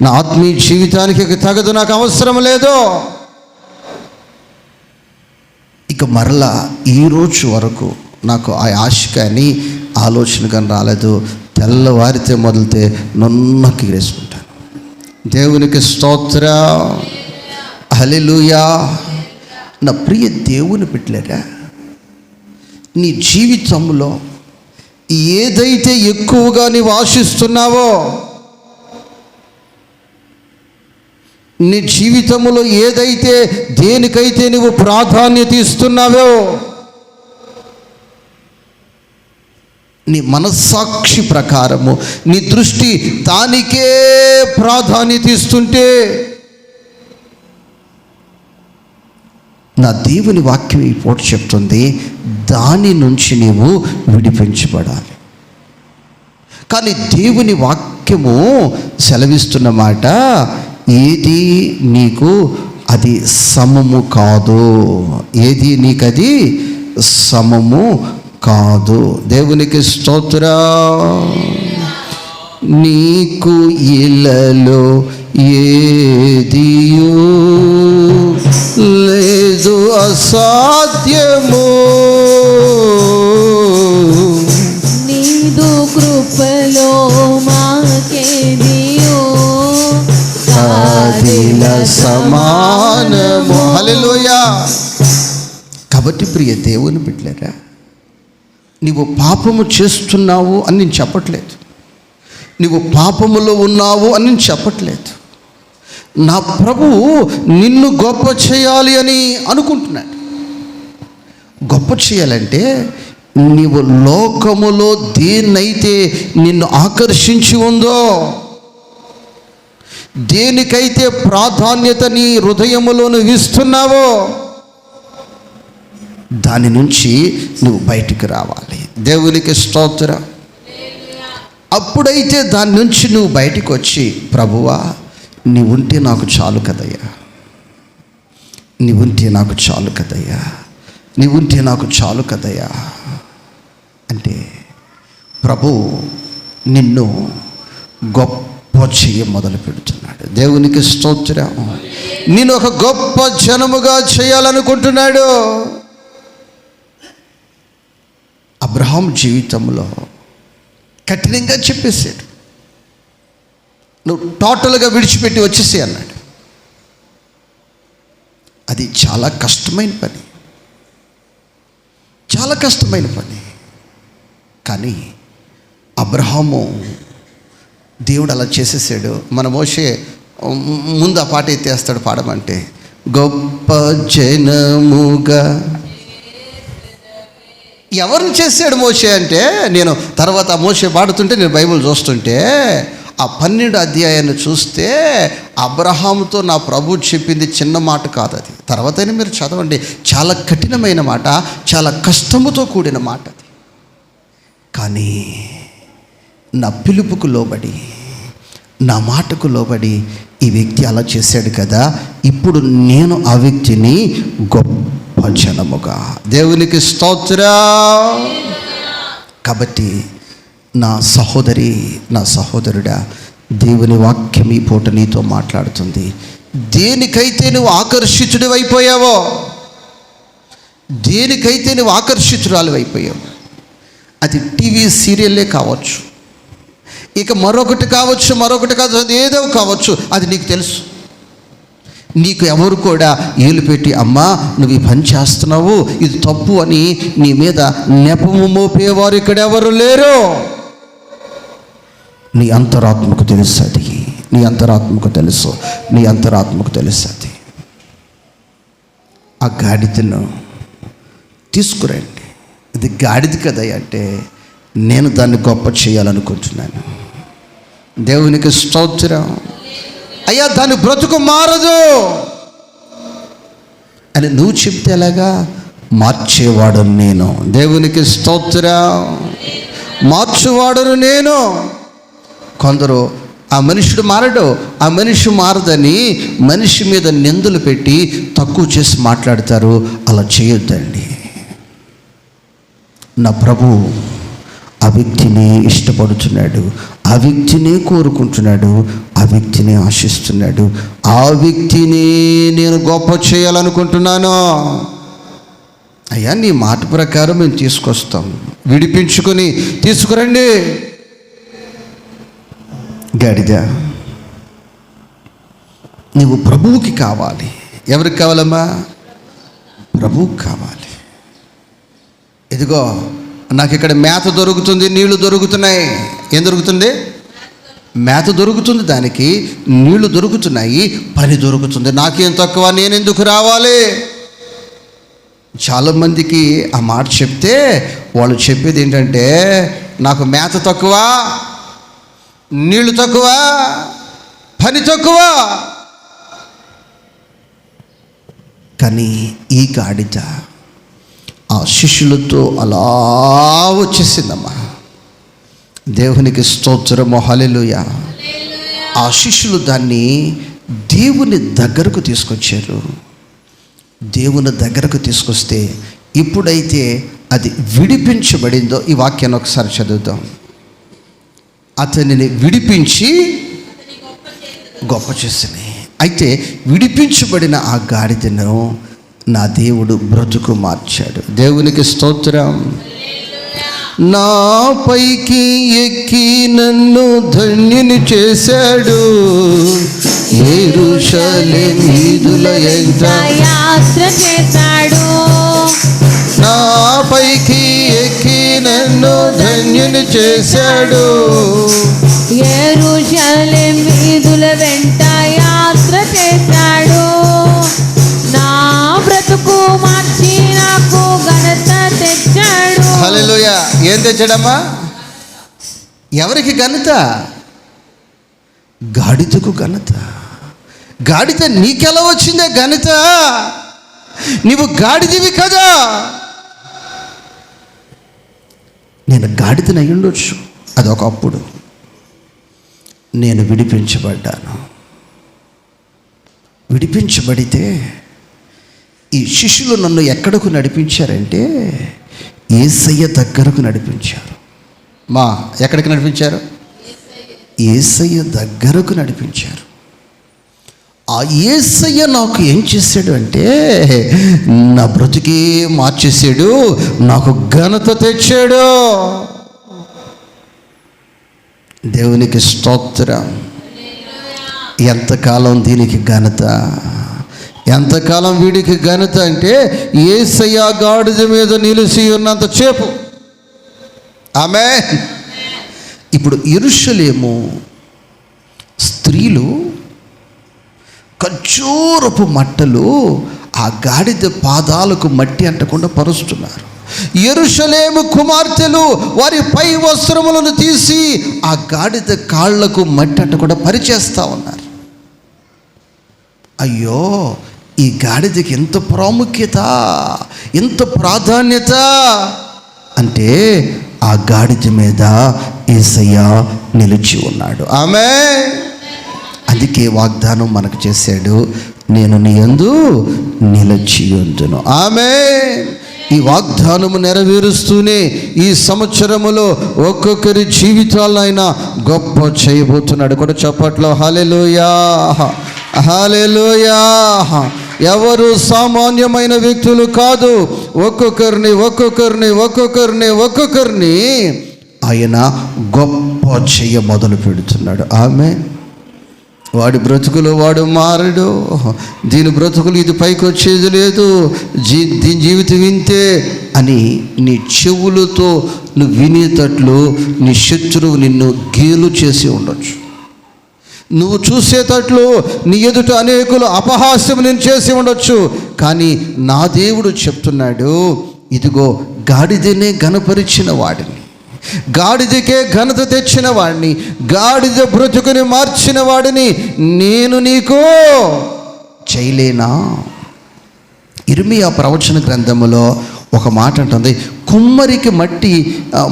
నా ఆత్మీయ జీవితానికి ఇక తగదు, నాకు అవసరం లేదు. ఇక మరలా ఈరోజు వరకు నాకు ఆ ఆశ కానీ ఆలోచన కానీ రాలేదు. తెల్లవారితే మొదలుతే నొన్నకి వేసుకుంటాను. దేవునికి స్తోత్రం, హల్లెలూయా. నా ప్రియ దేవుని బిడ్డలారా, నీ జీవితంలో ఏదైతే ఎక్కువగా నీవు ఆశిస్తున్నావో, నీ జీవితంలో ఏదైతే దేనికైతే నువ్వు ప్రాధాన్యత ఇస్తున్నావో, నీ మనస్సాక్షి ప్రకారము నీ దృష్టి దానికే ప్రాధాన్యత ఇస్తుంటే, నా దేవుని వాక్యం ఈ పూట చెప్తుంది, దాని నుంచి నీవు విడిపించబడాలి. కానీ దేవుని వాక్యము సెలవిస్తున్న మాట, ఏది నీకు అది సమము కాదు, ఏది నీకు అది సమము కాదు. దేవునికి స్తోత్రం. నీకు ఇలలో ఏదియు లేదు అసాధ్యము, నీదు కృపలో మాకేదియో సాధిల సమానము. హల్లెలూయా. కాబట్టి ప్రియ దేవుని బిడ్డలారా, నీవు పాపము చేస్తున్నావు అని నేను చెప్పట్లేదు, నీవు పాపములో ఉన్నావు అని నేను చెప్పట్లేదు. నా ప్రభువు నిన్ను గొప్ప చేయాలి అని అనుకుంటున్నాడు. గొప్ప చేయాలంటే నీవు లోకములో దేన్నైతే నిన్ను ఆకర్షించి ఉందో, దేనికైతే ప్రాధాన్యత నీ హృదయములో నువ్వు ఇస్తున్నావో, దాని నుంచి నువ్వు బయటికి రావాలి. దేవునికి స్తోత్రం. అప్పుడైతే దాని నుంచి నువ్వు బయటికి వచ్చి, ప్రభువా నీవుంటే నాకు చాలు కదయ్యా, నీవుంటే నాకు చాలు కదయ్యా, నీవుంటే నాకు చాలు కదయ్యా అంటే ప్రభు నిన్ను గొప్ప చెయ్య మొదలు పెడుతున్నాడు. దేవునికి స్తోత్రం. నేను ఒక గొప్ప జనముగా చేయాలనుకుంటున్నాడు. అబ్రహాం జీవితంలో కఠినంగా చెప్పేశాడు, నువ్వు టోటల్గా విడిచిపెట్టి వచ్చేసి అన్నాడు. అది చాలా కష్టమైన పని, చాలా కష్టమైన పని. కానీ అబ్రహాము దేవుడు అలా చేసేసాడు. మన మోషే ముందు ఆ పాట ఎత్తేస్తాడు పాడమంటే, గొప్ప జనముగా. ఎవరిని చేశాడు మోషే అంటే, నేను తర్వాత మోషే పాడుతుంటే నేను బైబిల్ చూస్తుంటే ఆ 12 అధ్యాయాన్ని చూస్తే అబ్రహాముతో నా ప్రభు చెప్పింది చిన్న మాట కాదు. అది తర్వాతైనా మీరు చదవండి. చాలా కఠినమైన మాట, చాలా కష్టముతో కూడిన మాట అది. కానీ నా పిలుపుకు లోబడి, నా మాటకు లోబడి ఈ వ్యక్తి అలా చేశాడు కదా, ఇప్పుడు నేను ఆ వ్యక్తిని గొప్ప జనముగా. దేవునికి స్తోత్రం. కాబట్టి నా సహోదరి, నా సహోదరుడా, దేవుని వాక్యం ఈ పూట నీతో మాట్లాడుతుంది. దేనికైతే నువ్వు ఆకర్షితుడు అయిపోయావో, దేనికైతే నువ్వు ఆకర్షితురాలు అయిపోయావు, అది టీవీ సీరియల్లే కావచ్చు, ఇక మరొకటి కావచ్చు, మరొకటి కావచ్చు, అది ఏదో కావచ్చు, అది నీకు తెలుసు. నీకు ఎవరు కూడా ఏలు పెట్టి అమ్మా నువ్వు ఈ పని చేస్తున్నావు ఇది తప్పు అని నీ మీద నెపము మోపేవారు ఇక్కడ ఎవరు లేరు. నీ అంతరాత్మకు తెలుసు అది, నీ అంతరాత్మకు తెలుసు, నీ అంతరాత్మకు తెలుసు అది. ఆ గాడిదను తీసుకురండి. ఇది గాడిద కదా అంటే నేను దాన్ని గొప్ప చేయాలనుకుంటున్నాను. దేవునికి స్తోత్రం. అయ్యా దాని బ్రతుకు మారదు అని నువ్వు చెప్తే ఎలాగా? మార్చేవాడను నేను. దేవునికి స్తోత్రం. మార్చేవాడను నేను. కొందరు ఆ మనుషుడు మారడు, ఆ మనిషి మారదని మనిషి మీద నిందలు పెట్టి తక్కువ చేసి మాట్లాడతారు. అలా చేయొద్దండి. నా ప్రభు ఆ వ్యక్తిని ఇష్టపడుతున్నాడు, ఆ వ్యక్తిని కోరుకుంటున్నాడు, ఆ వ్యక్తిని ఆశిస్తున్నాడు, ఆ వ్యక్తిని నేను గొప్ప చేయాలనుకుంటున్నాను. అయ్యా నీ మాట ప్రకారం మేము తీసుకొస్తాం, విడిపించుకొని తీసుకురండి. గాడిద నువ్వు ప్రభువుకి కావాలి. ఎవరికి కావాలమ్మా? ప్రభువుకి కావాలి. ఇదిగో నాకు ఇక్కడ మేత దొరుకుతుంది, నీళ్లు దొరుకుతున్నాయి. ఏం దొరుకుతుంది? మేత దొరుకుతుంది, దానికి నీళ్లు దొరుకుతున్నాయి, పని దొరుకుతుంది. నాకేం తక్కువ, నేనెందుకు రావాలి? చాలామందికి ఆ మాట చెప్తే వాళ్ళు చెప్పేది ఏంటంటే నాకు మేత తక్కువ, నీళ్లు తక్కువ, పని తక్కువ. కానీ ఈ గాడిద ఆ శిష్యులతో అలా వచ్చేసిందమ్మా. దేవునికి స్తోత్రము, హల్లెలూయా. ఆ శిష్యులు దాన్ని దేవుని దగ్గరకు తీసుకొచ్చారు. దేవుని దగ్గరకు తీసుకొస్తే ఇప్పుడైతే అది విడిపించబడిందో ఈ వాక్యాన్ని ఒకసారి చదువుతాం. అతనిని విడిపించి గొప్ప చేసినాయి. అయితే విడిపించబడిన ఆ గాడిదను నా దేవుడు బ్రతుకు మార్చాడు. దేవునికి స్తోత్రం. నా పైకి ఎక్కి నన్ను ధన్యుని చేశాడు, యెరూషలేము వీధుల ఎంట యాత్ర చేశాడు. నా పైకి ఎక్కి నన్ను ధన్యుని చేశాడు, యెరూషలేము వీధుల వెంట యాత్ర చేశాడు. నా బ్రతుకు మార్చి నాకు ఘనత తెచ్చాడు. హల్లెలూయా. ఏం తెచ్చాడమ్మా? ఎవరికి ఘనత? గాడిదకు ఘనత. గాడిద నీకెలా వచ్చిందే ఘనత? నీవు గాడిదివి కదా. నేను గాడిదని అయి ఉండొచ్చు, అదొకప్పుడు. నేను విడిపించబడ్డాను. విడిపించబడితే ఈ శిష్యులు నన్ను ఎక్కడకు నడిపించారంటే యేసయ్య దగ్గరకు నడిపించారు. ఎక్కడికి నడిపించారు? యేసయ్య దగ్గరకు నడిపించారు. ఆ యేసయ్య నాకు ఏం చేశాడు అంటే నా బ్రతుకే మార్చేశాడు, నాకు ఘనత తెచ్చాడు. దేవునికి స్తోత్రం. ఎంతకాలం దీనికి ఘనత, ఎంతకాలం వీడికి ఘనత అంటే యేసయ్య గాడిద మీద నిలిచి ఉన్నంత చేపు. ఆమేన్. ఇప్పుడు యెరూషలేము స్త్రీలు ఖర్జూరపు మట్టలు ఆ గాడిద పాదాలకు మట్టి అంటకుండా పరుస్తున్నారు. యెరూషలేము కుమార్తెలు వారి పై వస్త్రములను తీసి ఆ గాడిద కాళ్లకు మట్టి అంటకుండా పరిచేస్తూ ఉన్నారు. అయ్యో, ఈ గాడిదకి ఎంత ప్రాముఖ్యత, ఎంత ప్రాధాన్యత అంటే ఆ గాడిద మీద యేసయ్య నిలిచి ఉన్నాడు. ఆమేన్. అందుకే వాగ్దానం మనకు చేశాడు, నేను నీ యందు నిలిచి ఉందును. ఆమేన్. ఈ వాగ్దానము నెరవేరుస్తూనే ఈ సంవత్సరములో ఒక్కొక్కరి జీవితాలైనా గొప్ప చేయబోతున్నాడు. కూడా చప్పట్లో హల్లెలూయా, హల్లెలూయా. ఎవరు సామాన్యమైన వ్యక్తులు కాదు. ఒక్కొక్కరిని ఒక్కొక్కరిని ఒక్కొక్కరిని ఒక్కొక్కరిని ఆయన గొప్ప చేయ మొదలు పెడుతున్నాడు. ఆమేన్. వాడి బ్రతుకులో వాడు మారడు, దీని బ్రతుకులు ఇది పైకి వచ్చేది లేదు, దీని జీవితం వింతే అని నీ చెవులతో నువ్వు వినేటట్లు నీ శత్రువు నిన్ను గేలు చేసి ఉండొచ్చు. నువ్వు చూసేటట్లు నీ ఎదుట అనేకులు అపహాస్యం నేను చేసి ఉండొచ్చు. కానీ నా దేవుడు చెప్తున్నాడు, ఇదిగో గాడిదనే ఘనపరిచిన వాడిని, గాడిదకే ఘనత తెచ్చిన వాడిని, గాడిద బ్రతుకుని మార్చిన వాడిని నేను నీకు చేయలేనా? ఇర్మియా ప్రవచన గ్రంథములో ఒక మాట అంటుంది, కుమ్మరికి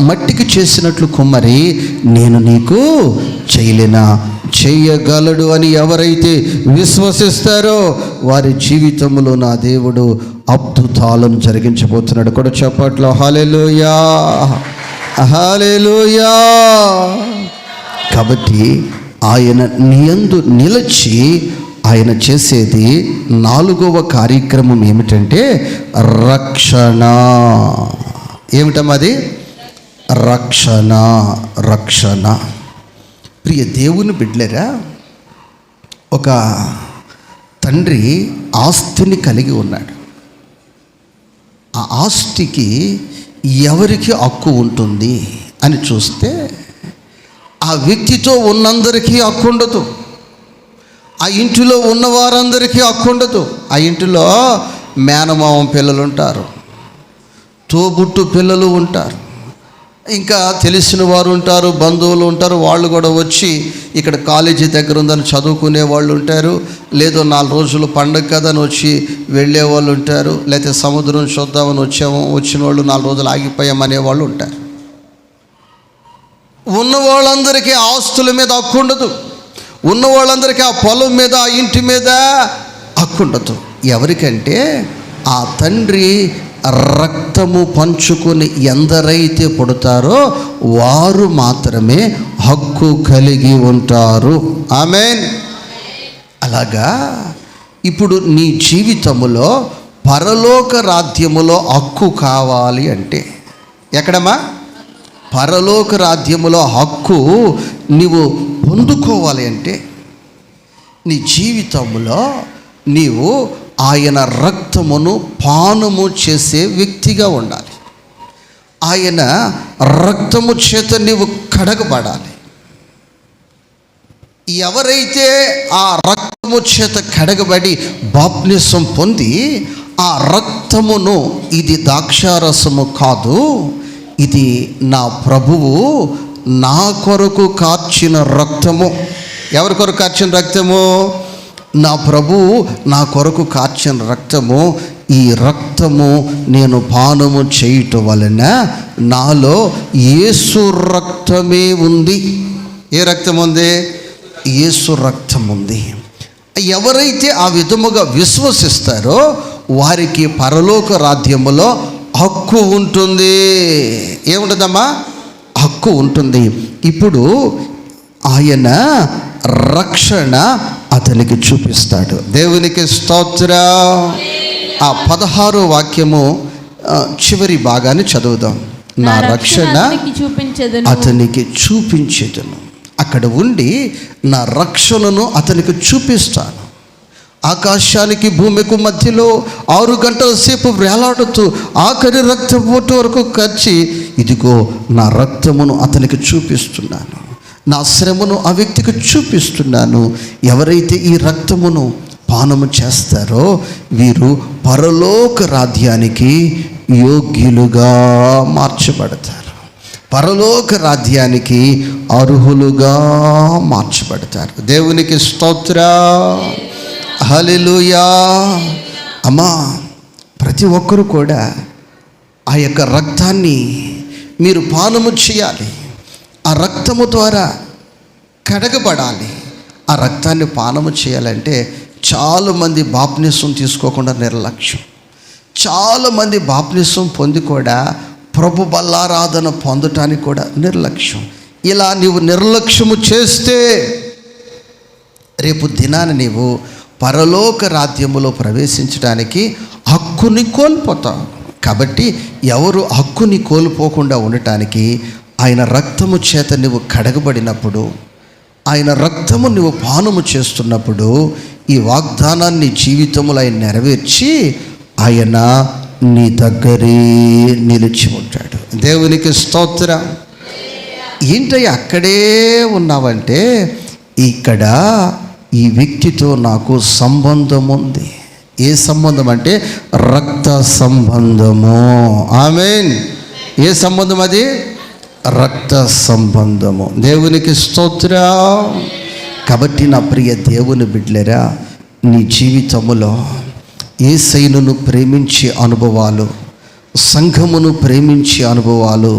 మట్టికి చేసినట్లు కుమ్మరి నేను నీకు చేయలేనా? చేయగలడు అని ఎవరైతే విశ్వసిస్తారో వారి జీవితంలో నా దేవుడు అద్భుతాలను జరిగించబోతున్నాడు. కూడా చెప్పట్లో హల్లెలూయా, హల్లెలూయా. కాబట్టి ఆయన నీ నిలిచి ఆయన చేసేది 4వ కార్యక్రమం ఏమిటంటే రక్షణ. ఏమిటమ్మది? రక్షణ. రక్షణ. ప్రియ దేవుని బిడ్డలారా, ఒక తండ్రి ఆస్తిని కలిగి ఉన్నాడు. ఆ ఆస్తికి ఎవరికి హక్కు ఉంటుంది అని చూస్తే ఆ వ్యక్తితో ఉన్నందరికీ హక్కు ఉండదు, ఆ ఇంటిలో ఉన్నవారందరికీ హక్కు ఉండదు. ఆ ఇంటిలో మేనమామ పిల్లలు ఉంటారు, తోబుట్టు పిల్లలు ఉంటారు, ఇంకా తెలిసిన వారు ఉంటారు, బంధువులు ఉంటారు. వాళ్ళు కూడా వచ్చి ఇక్కడ కాలేజీ దగ్గర ఉందని చదువుకునే వాళ్ళు ఉంటారు, లేదో 4 రోజులు పండగ కదా అని వచ్చి వెళ్ళే వాళ్ళు ఉంటారు, లేకపోతే సముద్రం చూద్దామని వచ్చిన వాళ్ళు 4 రోజులు ఆగిపోయామనే వాళ్ళు ఉంటారు. ఉన్న వాళ్ళందరికీ ఆస్తుల మీద హక్కు ఉండదు, ఉన్న వాళ్ళందరికీ ఆ పొలం మీద, ఆ ఇంటి మీద హక్కు ఉండదు. ఎవరికంటే ఆ తండ్రి రక్తము పంచుకొని ఎందరైతే పుడతారో వారు మాత్రమే హక్కు కలిగి ఉంటారు. ఆమేన్. అలాగా ఇప్పుడు నీ జీవితములో పరలోక రాజ్యములో హక్కు కావాలి అంటే ఎక్కడమ్మా? పరలోక రాజ్యములో హక్కు నీవు పొందుకోవాలి అంటే నీ జీవితంలో నీవు ఆయన రక్తమును పానము చేసే వ్యక్తిగా ఉండాలి. ఆయన రక్తము చేత నీవు కడగబడాలి. ఎవరైతే ఆ రక్తము చేత కడగబడి బాప్తిసం పొంది ఆ రక్తమును, ఇది ద్రాక్షారసము కాదు, ఇది నా ప్రభువు నా కొరకు కార్చిన రక్తము. ఎవరి కొరకు కార్చిన రక్తము? నా ప్రభువు నా కొరకు కార్చిన రక్తము. ఈ రక్తము నేను పానము చేయటం వలన నాలో యేసు రక్తమే ఉంది. ఏ రక్తం ఉంది? యేసు రక్తం ఉంది. ఎవరైతే ఆ విధముగా విశ్వసిస్తారో వారికి పరలోక రాజ్యములో హక్కు ఉంటుంది. ఏముంటుందమ్మా? హక్కు ఉంటుంది. ఇప్పుడు ఆయన రక్షణ అతనికి చూపిస్తాడు. దేవునికి స్తోత్రం. ఆ 16వ వాక్యము చివరి భాగాన్ని చదువుదాం. నా రక్షణ అతనికి చూపించేదను. అక్కడ ఉండి నా రక్షణను అతనికి చూపిస్తాను. ఆకాశానికి భూమికి మధ్యలో 6 గంటల సేపు వేలాడుతూ ఆఖరి రక్తం ఓటు వరకు ఖర్చి, ఇదిగో నా రక్తమును అతనికి చూపిస్తున్నాను, నా శ్రమను ఆ వ్యక్తికి చూపిస్తున్నాను. ఎవరైతే ఈ రక్తమును పానము చేస్తారో వీరు పరలోక రాజ్యానికి యోగ్యులుగా మార్చబడతారు, పరలోక రాజ్యానికి అర్హులుగా మార్చబడతారు. దేవునికి స్తోత్రం. హల్లెలూయా. అమ్మా, ప్రతి ఒక్కరూ కూడా ఆ యొక్క రక్తాన్ని మీరు పానము చేయాలి. ఆ రక్తము ద్వారా కడగబడాలి. ఆ రక్తాన్ని పానము చేయాలంటే చాలామంది బాప్తిసం తీసుకోకుండా నిర్లక్ష్యం, చాలామంది బాప్తిసం పొంది కూడా ప్రభు బల్లారాధన పొందటానికి కూడా నిర్లక్ష్యం. ఇలా నీవు నిర్లక్ష్యము చేస్తే రేపు దినాన నీవు పరలోక రాజ్యములో ప్రవేశించడానికి హక్కుని కోల్పోతావు. కాబట్టి ఎవరు హక్కుని కోల్పోకుండా ఉండటానికి ఆయన రక్తము చేత నువ్వు కడగబడినప్పుడు ఆయన రక్తము నువ్వు పానము చేస్తున్నప్పుడు ఈ వాగ్దానాన్ని జీవితంలో ఆయన నెరవేర్చి ఆయన నీ దగ్గరే నిలిచి ఉంటాడు. దేవునికి స్తోత్రం. ఏంటయ్యా అక్కడే ఉన్నావంటే, ఇక్కడ ఈ వ్యక్తితో నాకు సంబంధం ఉంది. ఏ సంబంధం అంటే రక్త సంబంధము. ఆమేన్. ఏ సంబంధం అది? రక్త సంబంధము. దేవునికి స్తోత్రం. కాబట్టి నా ప్రియ దేవుని బిడ్డలారా, నీ జీవితములో యేసయ్యను ప్రేమించే అనుభవాలు, సంఘమును ప్రేమించే అనుభవాలు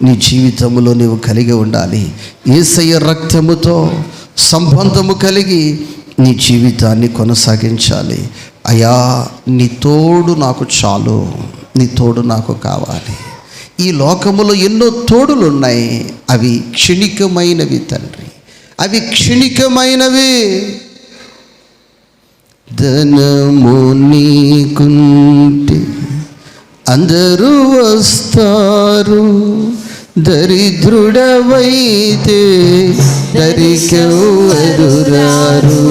నీ జీవితంలో నీవు కలిగి ఉండాలి. యేసయ్య రక్తముతో సంబంధము కలిగి నీ జీవితాన్ని కొనసాగించాలి. అయ్యా, నీ తోడు నాకు చాలు, నీ తోడు నాకు కావాలి. ఈ లోకములో ఎన్నో తోడులు ఉన్నాయి, అవి క్షణికమైనవి తండ్రి, అవి క్షణికమైనవి. ధనము నీకుంటే అందరూ వస్తారు, దరిద్రుడవైతే దరికెవ్వరు రారు.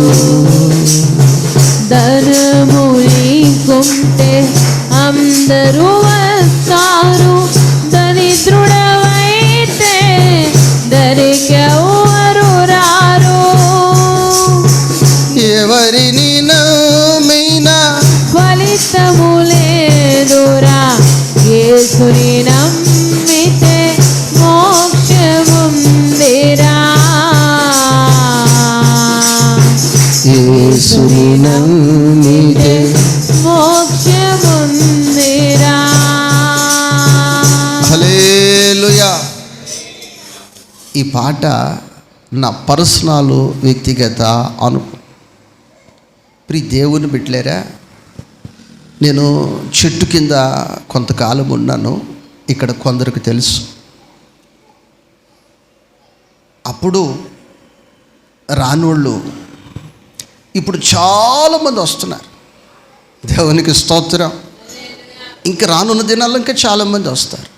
ధనము నీకుంటే అందరూ వస్తారు, దరిద్రుడవైతే దరికెవ్వరు రారు. ఎవరిని నమ్మినా ఫలితము లేదురా, యేసుని నమ్మితే మోక్షముందిరా. యేసుని నమ్మితే మోక్షముందిరా. హల్లెలూయా. ఈ పాట నా పర్సనల్ వ్యక్తిగత అనుభవం. ప్రియ దేవుని బిడ్డలారా, నేను చెట్టు కింద కొంతకాలం ఉన్నాను. ఇక్కడ కొందరికి తెలుసు. అప్పుడు రానోళ్ళు ఇప్పుడు చాలామంది వస్తున్నారు. దేవునికి స్తోత్రం. ఇంకా రానున్న దినాల్లో ఇంకా చాలామంది వస్తారు.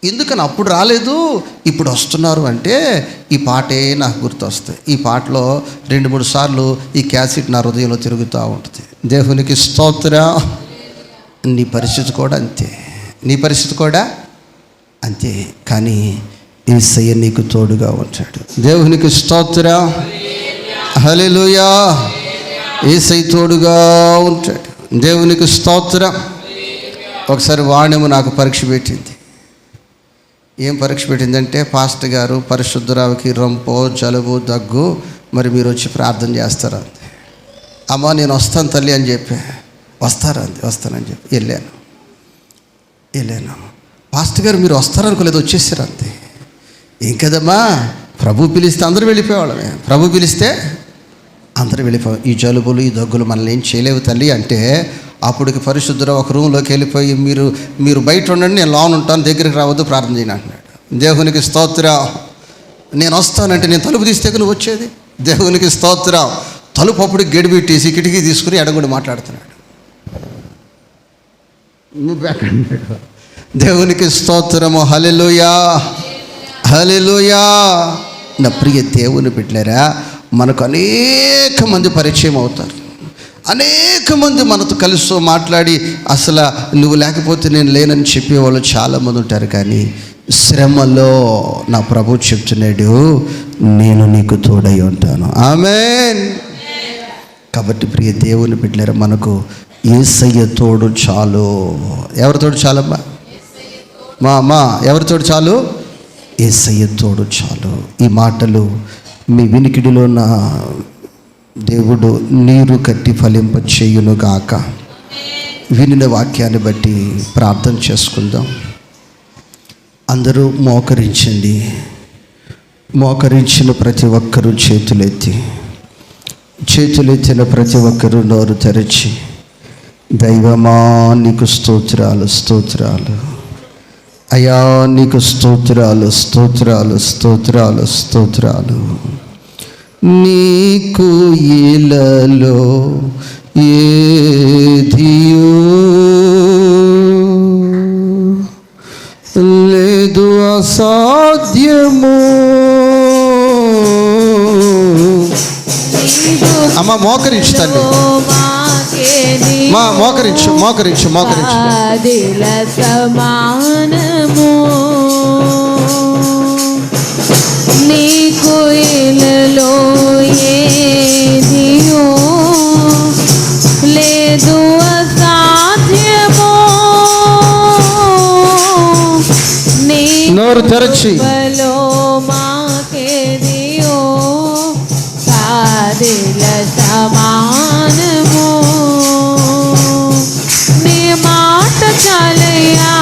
ఎందుకని అప్పుడు రాలేదు ఇప్పుడు వస్తున్నారు అంటే, ఈ పాటే నాకు గుర్తొస్తాయి. ఈ పాటలో 2-3 సార్లు ఈ క్యాసెట్ నా హృదయంలో తిరుగుతూ ఉంటుంది. దేవునికి స్తోత్రం. నీ పరిస్థితి కూడా అంతే, నీ పరిస్థితి కూడా అంతే. కానీ యేసయ్య నీకు తోడుగా ఉంటాడు. దేవునికి స్తోత్రం. హల్లెలూయా. యేసయ్య తోడుగా ఉంటాడు. దేవునికి స్తోత్రం. ఒకసారి వాణ్యము నాకు పరీక్ష పెట్టింది. ఏం పరీక్ష పెట్టిందంటే, పాస్టర్ గారు పరిశుద్ధరావుకి రొంపో, జలుబు, దగ్గు, మరి మీరు వచ్చి ప్రార్థన చేస్తారా అంది. అమ్మ నేను వస్తాను తల్లి అని చెప్పి, వస్తారా అంది. వస్తానని చెప్పి వెళ్ళాను. పాస్టర్ గారు మీరు వస్తారనుకోలేదు, వచ్చేసారు అంతే. ఏం కదమ్మా, ప్రభు పిలిస్తే అందరూ వెళ్ళిపోయేవాళ్ళమే, ప్రభు పిలిస్తే అందరూ వెళ్ళిపోయాం. ఈ జలుబులు ఈ దగ్గులు మనల్ని ఏం చేయలేవు తల్లి అంటే, అప్పటికి పరిశుద్ధరావు ఒక రూమ్లోకి వెళ్ళిపోయి, మీరు బయట ఉండండి, నేను లోన్ ఉంటాను, దగ్గరికి రావద్దు, ప్రార్థన చేయను అంటున్నాడు. దేవునికి స్తోత్రం. నేను వస్తానంటే నేను తలుపు తీస్తే నువ్వు వచ్చేది. దేవునికి స్తోత్రం. తలుపు అప్పుడు గడిబెట్టేసి కిటికీ తీసుకుని ఎడగొడి మాట్లాడుతున్నాడు. నువ్వు అన్నాడు. దేవునికి స్తోత్రము. హల్లెలూయా, హల్లెలూయా. నా ప్రియ దేవుని బిడ్డలారా, మనకు అనేక మంది పరిచయం అవుతారు. అనేక మంది మనతో కలిసి మాట్లాడి, అసలు నువ్వు లేకపోతే నేను లేనని చెప్పేవాళ్ళు చాలామంది ఉంటారు. కానీ శ్రమలో నా ప్రభు చెప్తున్నాడు, నేను నీకు తోడై ఉంటాను. ఆమేన్. కాబట్టి ప్రియ దేవుని బిడ్డలారా, మనకు యేసయ్య తోడు చాలు. ఎవరి తోడు చాలమ్మా? మా ఎవరి తోడు చాలు? యేసయ్య తోడు చాలు. ఈ మాటలు మీ వినికిడిలో నా దేవుడు నీరు కట్టి ఫలింప చేయును గాక. వినిన వాక్యాన్ని బట్టి ప్రార్థన చేసుకుందాం. అందరూ మోకరించండి. మోకరించిన ప్రతి ఒక్కరూ చేతులెత్తిన ప్రతి ఒక్కరూ నోరు తెరచి, దైవమా నీకు స్తోత్రాలు, స్తోత్రాలు అయ్యా, నీకు స్తోత్రాలు, స్తోత్రాలు, స్తోత్రాలు, స్తోత్రాలు. నీకు ఇలలో ఏదియో లేదు అసాధ్యము, మా మోకరించు తండ్రి, మా మోకరించు మోకరించు మోకరించు. ఆదిల సమానము నీకు ఇలలో ఏదియో లేదు అసాధ్యమో. నోరు తెరచి మాకేదియో ఆదిల సమానము. నీ మాట చాలయ్యా,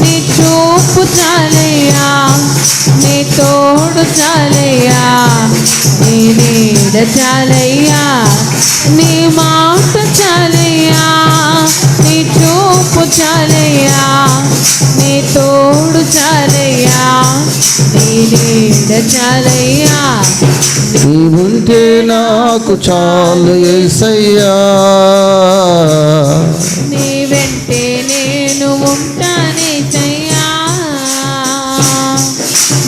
నీ చూపు చాలయ్యా, నీ తోడు చాలయ్యా, నీ నీడ చాలయ్యా. నీ మాట చాలయ్యా, నీ చూపు చాలయ్యా, నీ తోడు చాలయ్యా, నీ నీడ చాలయ్యా. నీవుంటే నాకు చాలు యేసయ్యా, నీ వెంటే నేను ఉంటానేసయ్యా.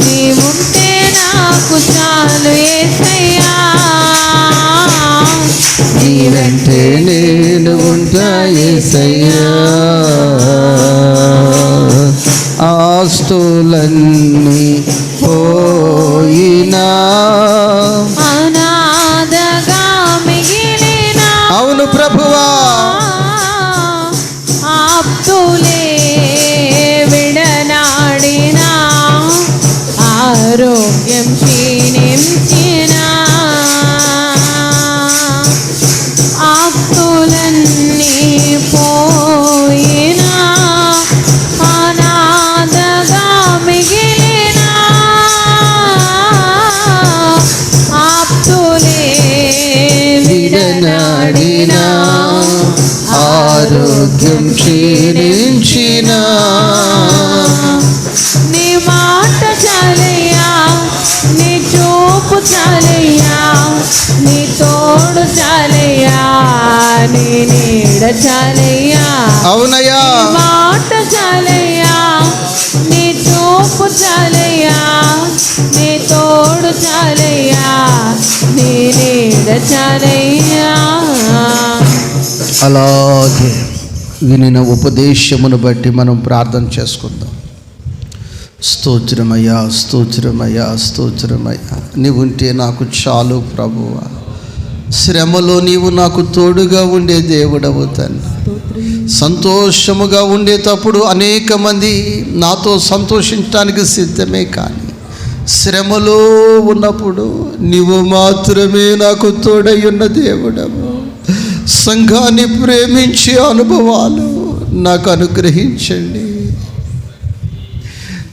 నీవుంటే నాకు చాలు యేసయ్యా, నీ వెంటే నేను ఉంటా యేసయ్యా. ఆస్తులన్నీ పోయినా అనాథగా మిగిలిన అవును ప్రభువా, ఆప్తులే విడనాడిన ఆరోగ్యం క్షీణించిన ఆప్తులన్నీ పోయినా అనాథగా మిగిలిన ఆప్తులే విడనాడిన ఆరోగ్యం క్షీణించిన నీ మాట చాలయ్యా, నీ చూపు చాలయ్యా, నీ తోడు చాలయ్యా, నీ నీడ చాలయ్యా. అవునయ్యా, నీ మాట చాలయ్యా, నీ చూపు చాలయ్యా, నీ తోడు చాలయ్యా, నీ నీడ చాలయ్యా. అలాగే వినిన ఉపదేశమును బట్టి మనం ప్రార్థన చేసుకుందాం. స్తోత్రమయ్యా, స్తోత్రమయ్యా, స్తోత్రమయ్యా. నీవుంటే నాకు చాలు ప్రభువా. శ్రమలో నీవు నాకు తోడుగా ఉండే దేవుడవు తండ్రి. సంతోషముగా ఉండేటప్పుడు అనేక మంది నాతో సంతోషించడానికి సిద్ధమే, కానీ శ్రమలో ఉన్నప్పుడు నీవు మాత్రమే నాకు తోడై ఉన్న దేవుడవు. సంఘాన్ని ప్రేమించే అనుభవాలు నాకు అనుగ్రహించండి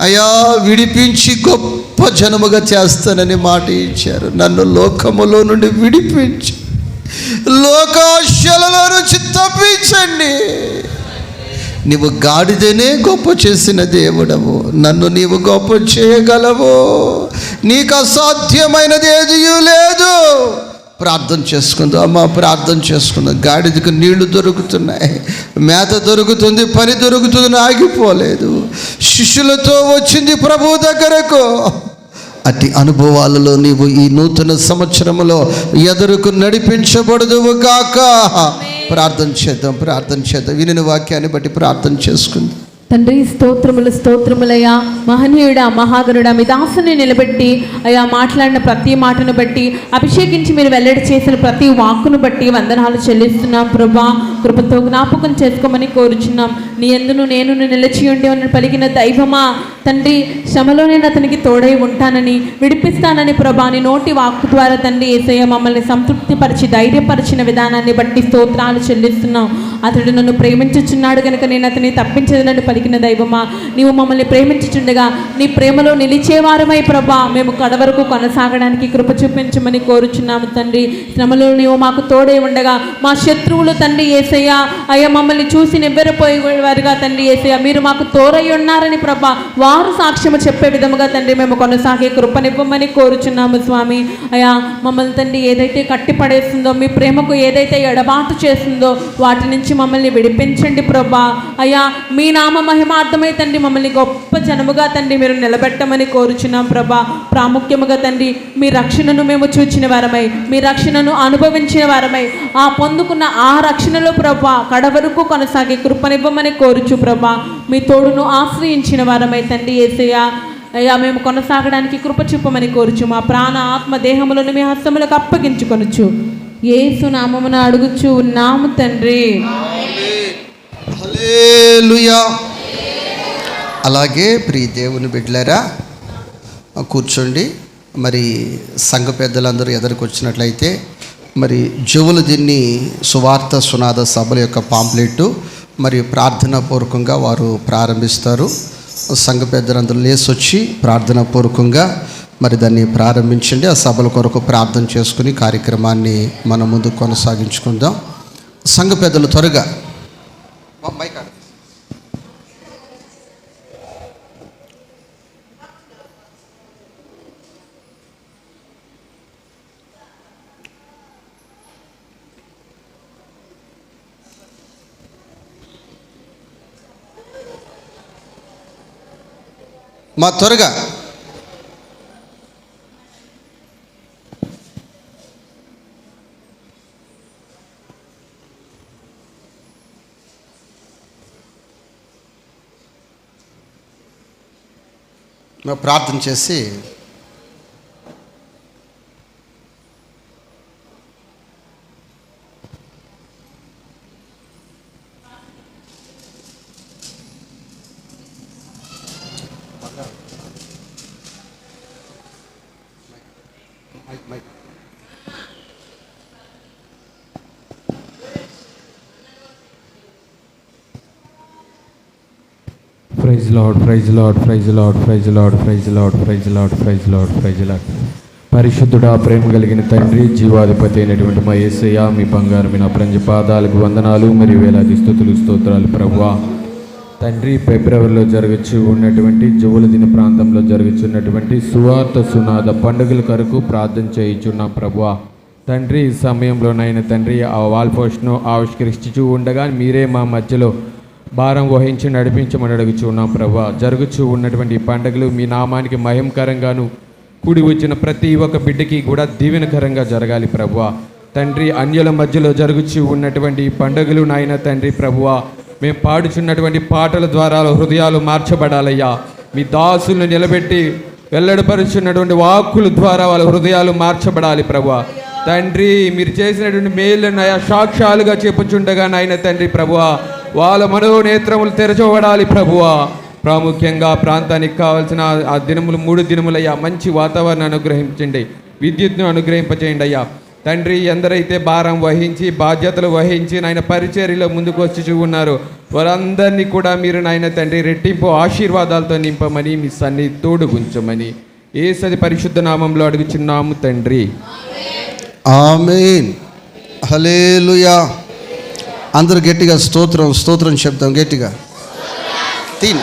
అయ్యా. విడిపించి గొప్ప జనముగా చేస్తానని మాట ఇచ్చారు. నన్ను లోకములో నుండి విడిపించి లోకాశలలో నుంచి తప్పించండి. నీవు గాడిదనే గొప్ప చేసిన దేవుడవు, నన్ను నీవు గొప్ప చేయగలవు. నీకు అసాధ్యమైనది ఏదీ లేదు. ప్రార్థన చేసుకుందాం అమ్మా, ప్రార్థన చేసుకుందాం. గాడిదకు నీళ్లు దొరుకుతున్నాయి, మేత దొరుకుతుంది, పని దొరుకుతుంది, ఆగిపోలేదు. శిష్యులతో వచ్చింది ప్రభు దగ్గరకు. అట్టి అనుభవాలలో నీవు ఈ నూతన సంవత్సరంలో ఎదురుకు నడిపించబడదువు కాక. ప్రార్థన చేద్దాం, ప్రార్థన చేద్దాం. వినిన వాక్యాన్ని బట్టి ప్రార్థన చేసుకుందాం. తండ్రి స్తోత్రములు స్తోత్రములయ్యా. మహనీయుడా మహాగరుడా, మీ దాసుని నిలబెట్టి అయ్యా మాట్లాడిన ప్రతి మాటను బట్టి, అభిషేకించి మీరు వెల్లడి చేసిన ప్రతి వాక్కును బట్టి వందనాలు చెల్లిస్తున్నాం ప్రభా. కృపతో జ్ఞాపకం చేసుకోమని కోరుచున్నాం. నీ యందును నేను నిలిచి ఉండి అని పలికిన దైవమా తండ్రి, శ్రమలో నేను అతనికి తోడై ఉంటానని, విడిపిస్తానని ప్రభా నీ నోటి వాక్కు ద్వారా తండ్రి యేసయ్య మమ్మల్ని సంతృప్తిపరిచి ధైర్యపరిచిన విధానాన్ని బట్టి స్తోత్రాలు చెల్లిస్తున్నాం. అతడు నన్ను ప్రేమించుచున్నాడు కనుక నేను అతన్ని తప్పించదనని పలికిన దైవమా, నీవు మమ్మల్ని ప్రేమించుచుండగా నీ ప్రేమలో నిలిచేవారమై ప్రభా మేము కడవరకు కొనసాగడానికి కృప చూపించమని కోరుచున్నాము తండ్రి. శ్రమలో నీవు మాకు తోడై ఉండగా మా శత్రువులు తండ్రి యేసయ్య అయ్యా మమ్మల్ని చూసి నివ్వెరపోయేవారుగా తండ్రి యేసయ్య మీరు మాకు తోడై ఉన్నారని ప్రభా వారు సాక్ష్యము చెప్పే విధముగా తండ్రి మేము కొనసాగే కృపనివ్వమని కోరుచున్నాము స్వామి. అయ్యా మమ్మల్ని తండ్రి ఏదైతే కట్టిపడేస్తుందో, మీ ప్రేమకు ఏదైతే ఎడబాటు చేస్తుందో వాటి నుంచి మమ్మల్ని విడిపించండి ప్రభా. అయ్యా మీ నామ మహిమార్థమై తండ్రి మమ్మల్ని గొప్ప జనముగా తండ్రి మీరు నిలబెట్టమని కోరుచున్నాం ప్రభా. ప్రాముఖ్యముగా తండ్రి మీ రక్షణను మేము చూచిన వారమై, మీ రక్షణను అనుభవించిన వారమై, ఆ పొందుకున్న ఆ రక్షణలో ప్రభా కడవరకు కొనసాగే కృపనివ్వమని కోరుచు ప్రభా. మీ తోడును ఆశ్రయించిన వారమై తండ్రి యేసయ్యా అయ్యా మేము కొనసాగడానికి కృప చూపమని కోరుచు. మా ప్రాణ ఆత్మ దేహములను మీ హస్తములకు అప్పగించుకొనుచు యేసు నామమున అడుగుచు ఉన్నాము తండ్రి. హల్లెలూయా. అలాగే ప్రియ దేవుని బిడ్డలారా కూర్చోండి. మరి సంఘ పెద్దలందరూ ఎదురుకు వచ్చినట్లయితే మరి జవులు దీన్ని సువార్త సునాద సభల యొక్క పాంప్లెట్ మరియు ప్రార్థనాపూర్వకంగా వారు ప్రారంభిస్తారు. సంఘ పెద్దలందరూ లేసొచ్చి ప్రార్థనాపూర్వకంగా మరి దాన్ని ప్రారంభించండి. ఆ సభల కొరకు ప్రార్థన చేసుకుని కార్యక్రమాన్ని మనం ముందు కొనసాగించుకుందాం. సంఘ పెద్దలు త్వరగా త్వరగా ప్రార్థన చేసి praise lord, praise lord, praise lord, praise lord, praise lord, praise lord, praise lord, praise lord. పరిశుద్ధుడా, ప్రేమ కలిగిన తండ్రి, జీవాధిపతి అయినటువంటి మా యేసయ్య, మీ బంగారమైన అప్రంజ పాదాలకు వందనాలు మరియు వేలాది స్తుతులు స్తోత్రాలు ప్రభువా. తండ్రి, ఫిబ్రవరిలో జరగచ్చు ఉన్నటువంటి జవుల దిన ప్రాంతంలో జరుగుతున్నటువంటి సువార్త సునాద పండుగల కొరకు ప్రార్థన చేయించున్నాం ప్రభువా. తండ్రి, ఈ సమయంలోనైనా తండ్రి ఆ వాల్ పోస్ట్ను ఆవిష్కరిస్తూ ఉండగా మీరే మా మధ్యలో భారం వహించి నడిపించమని అడుగుచున్నాం ప్రభా. జరుగుచూ ఉన్నటువంటి పండుగలు మీ నామానికి మహిమకరంగాను కూడి వచ్చిన ప్రతి ఒక్క బిడ్డకి కూడా దీవెనకరంగా జరగాలి ప్రభువా. తండ్రి, అన్యుల మధ్యలో జరుగుచూ ఉన్నటువంటి పండుగలు నాయన తండ్రి ప్రభువా, మేము పాడుచున్నటువంటి పాటల ద్వారా హృదయాలు మార్చబడాలయ్యా. మీ దాసులను నిలబెట్టి వెల్లడిపరుచున్నటువంటి వాక్కుల ద్వారా వాళ్ళ హృదయాలు మార్చబడాలి ప్రభువా. తండ్రి, మీరు చేసినటువంటి మేలును అయా సాక్ష్యాలుగా చెప్పుచుండగా నాయన తండ్రి ప్రభువా, వాళ్ళ మనోనేత్రములు తెరచబడాలి ప్రభువా. ప్రాముఖ్యంగా ప్రాంతానికి కావాల్సిన ఆ దినములు 3 దినములయ్యా మంచి వాతావరణం అనుగ్రహించండి, విద్యుత్ను అనుగ్రహింపచేయండి అయ్యా. తండ్రి, ఎందరైతే భారం వహించి బాధ్యతలు వహించి నాయన పరిచర్యలో ముందుకు వచ్చి ఉన్నారు వారందరినీ కూడా మీరు నాయన తండ్రి రెట్టింపు ఆశీర్వాదాలతో నింపమని మీ సన్నిధి తోడుగుంచమని యేసు పరిశుద్ధ నామంలో అడుగుచున్నాము తండ్రి. ఆమేన్. హల్లెలూయా. అందరూ గట్టిగా స్తోత్రం స్తోత్రం చెప్తాం గట్టిగా. 3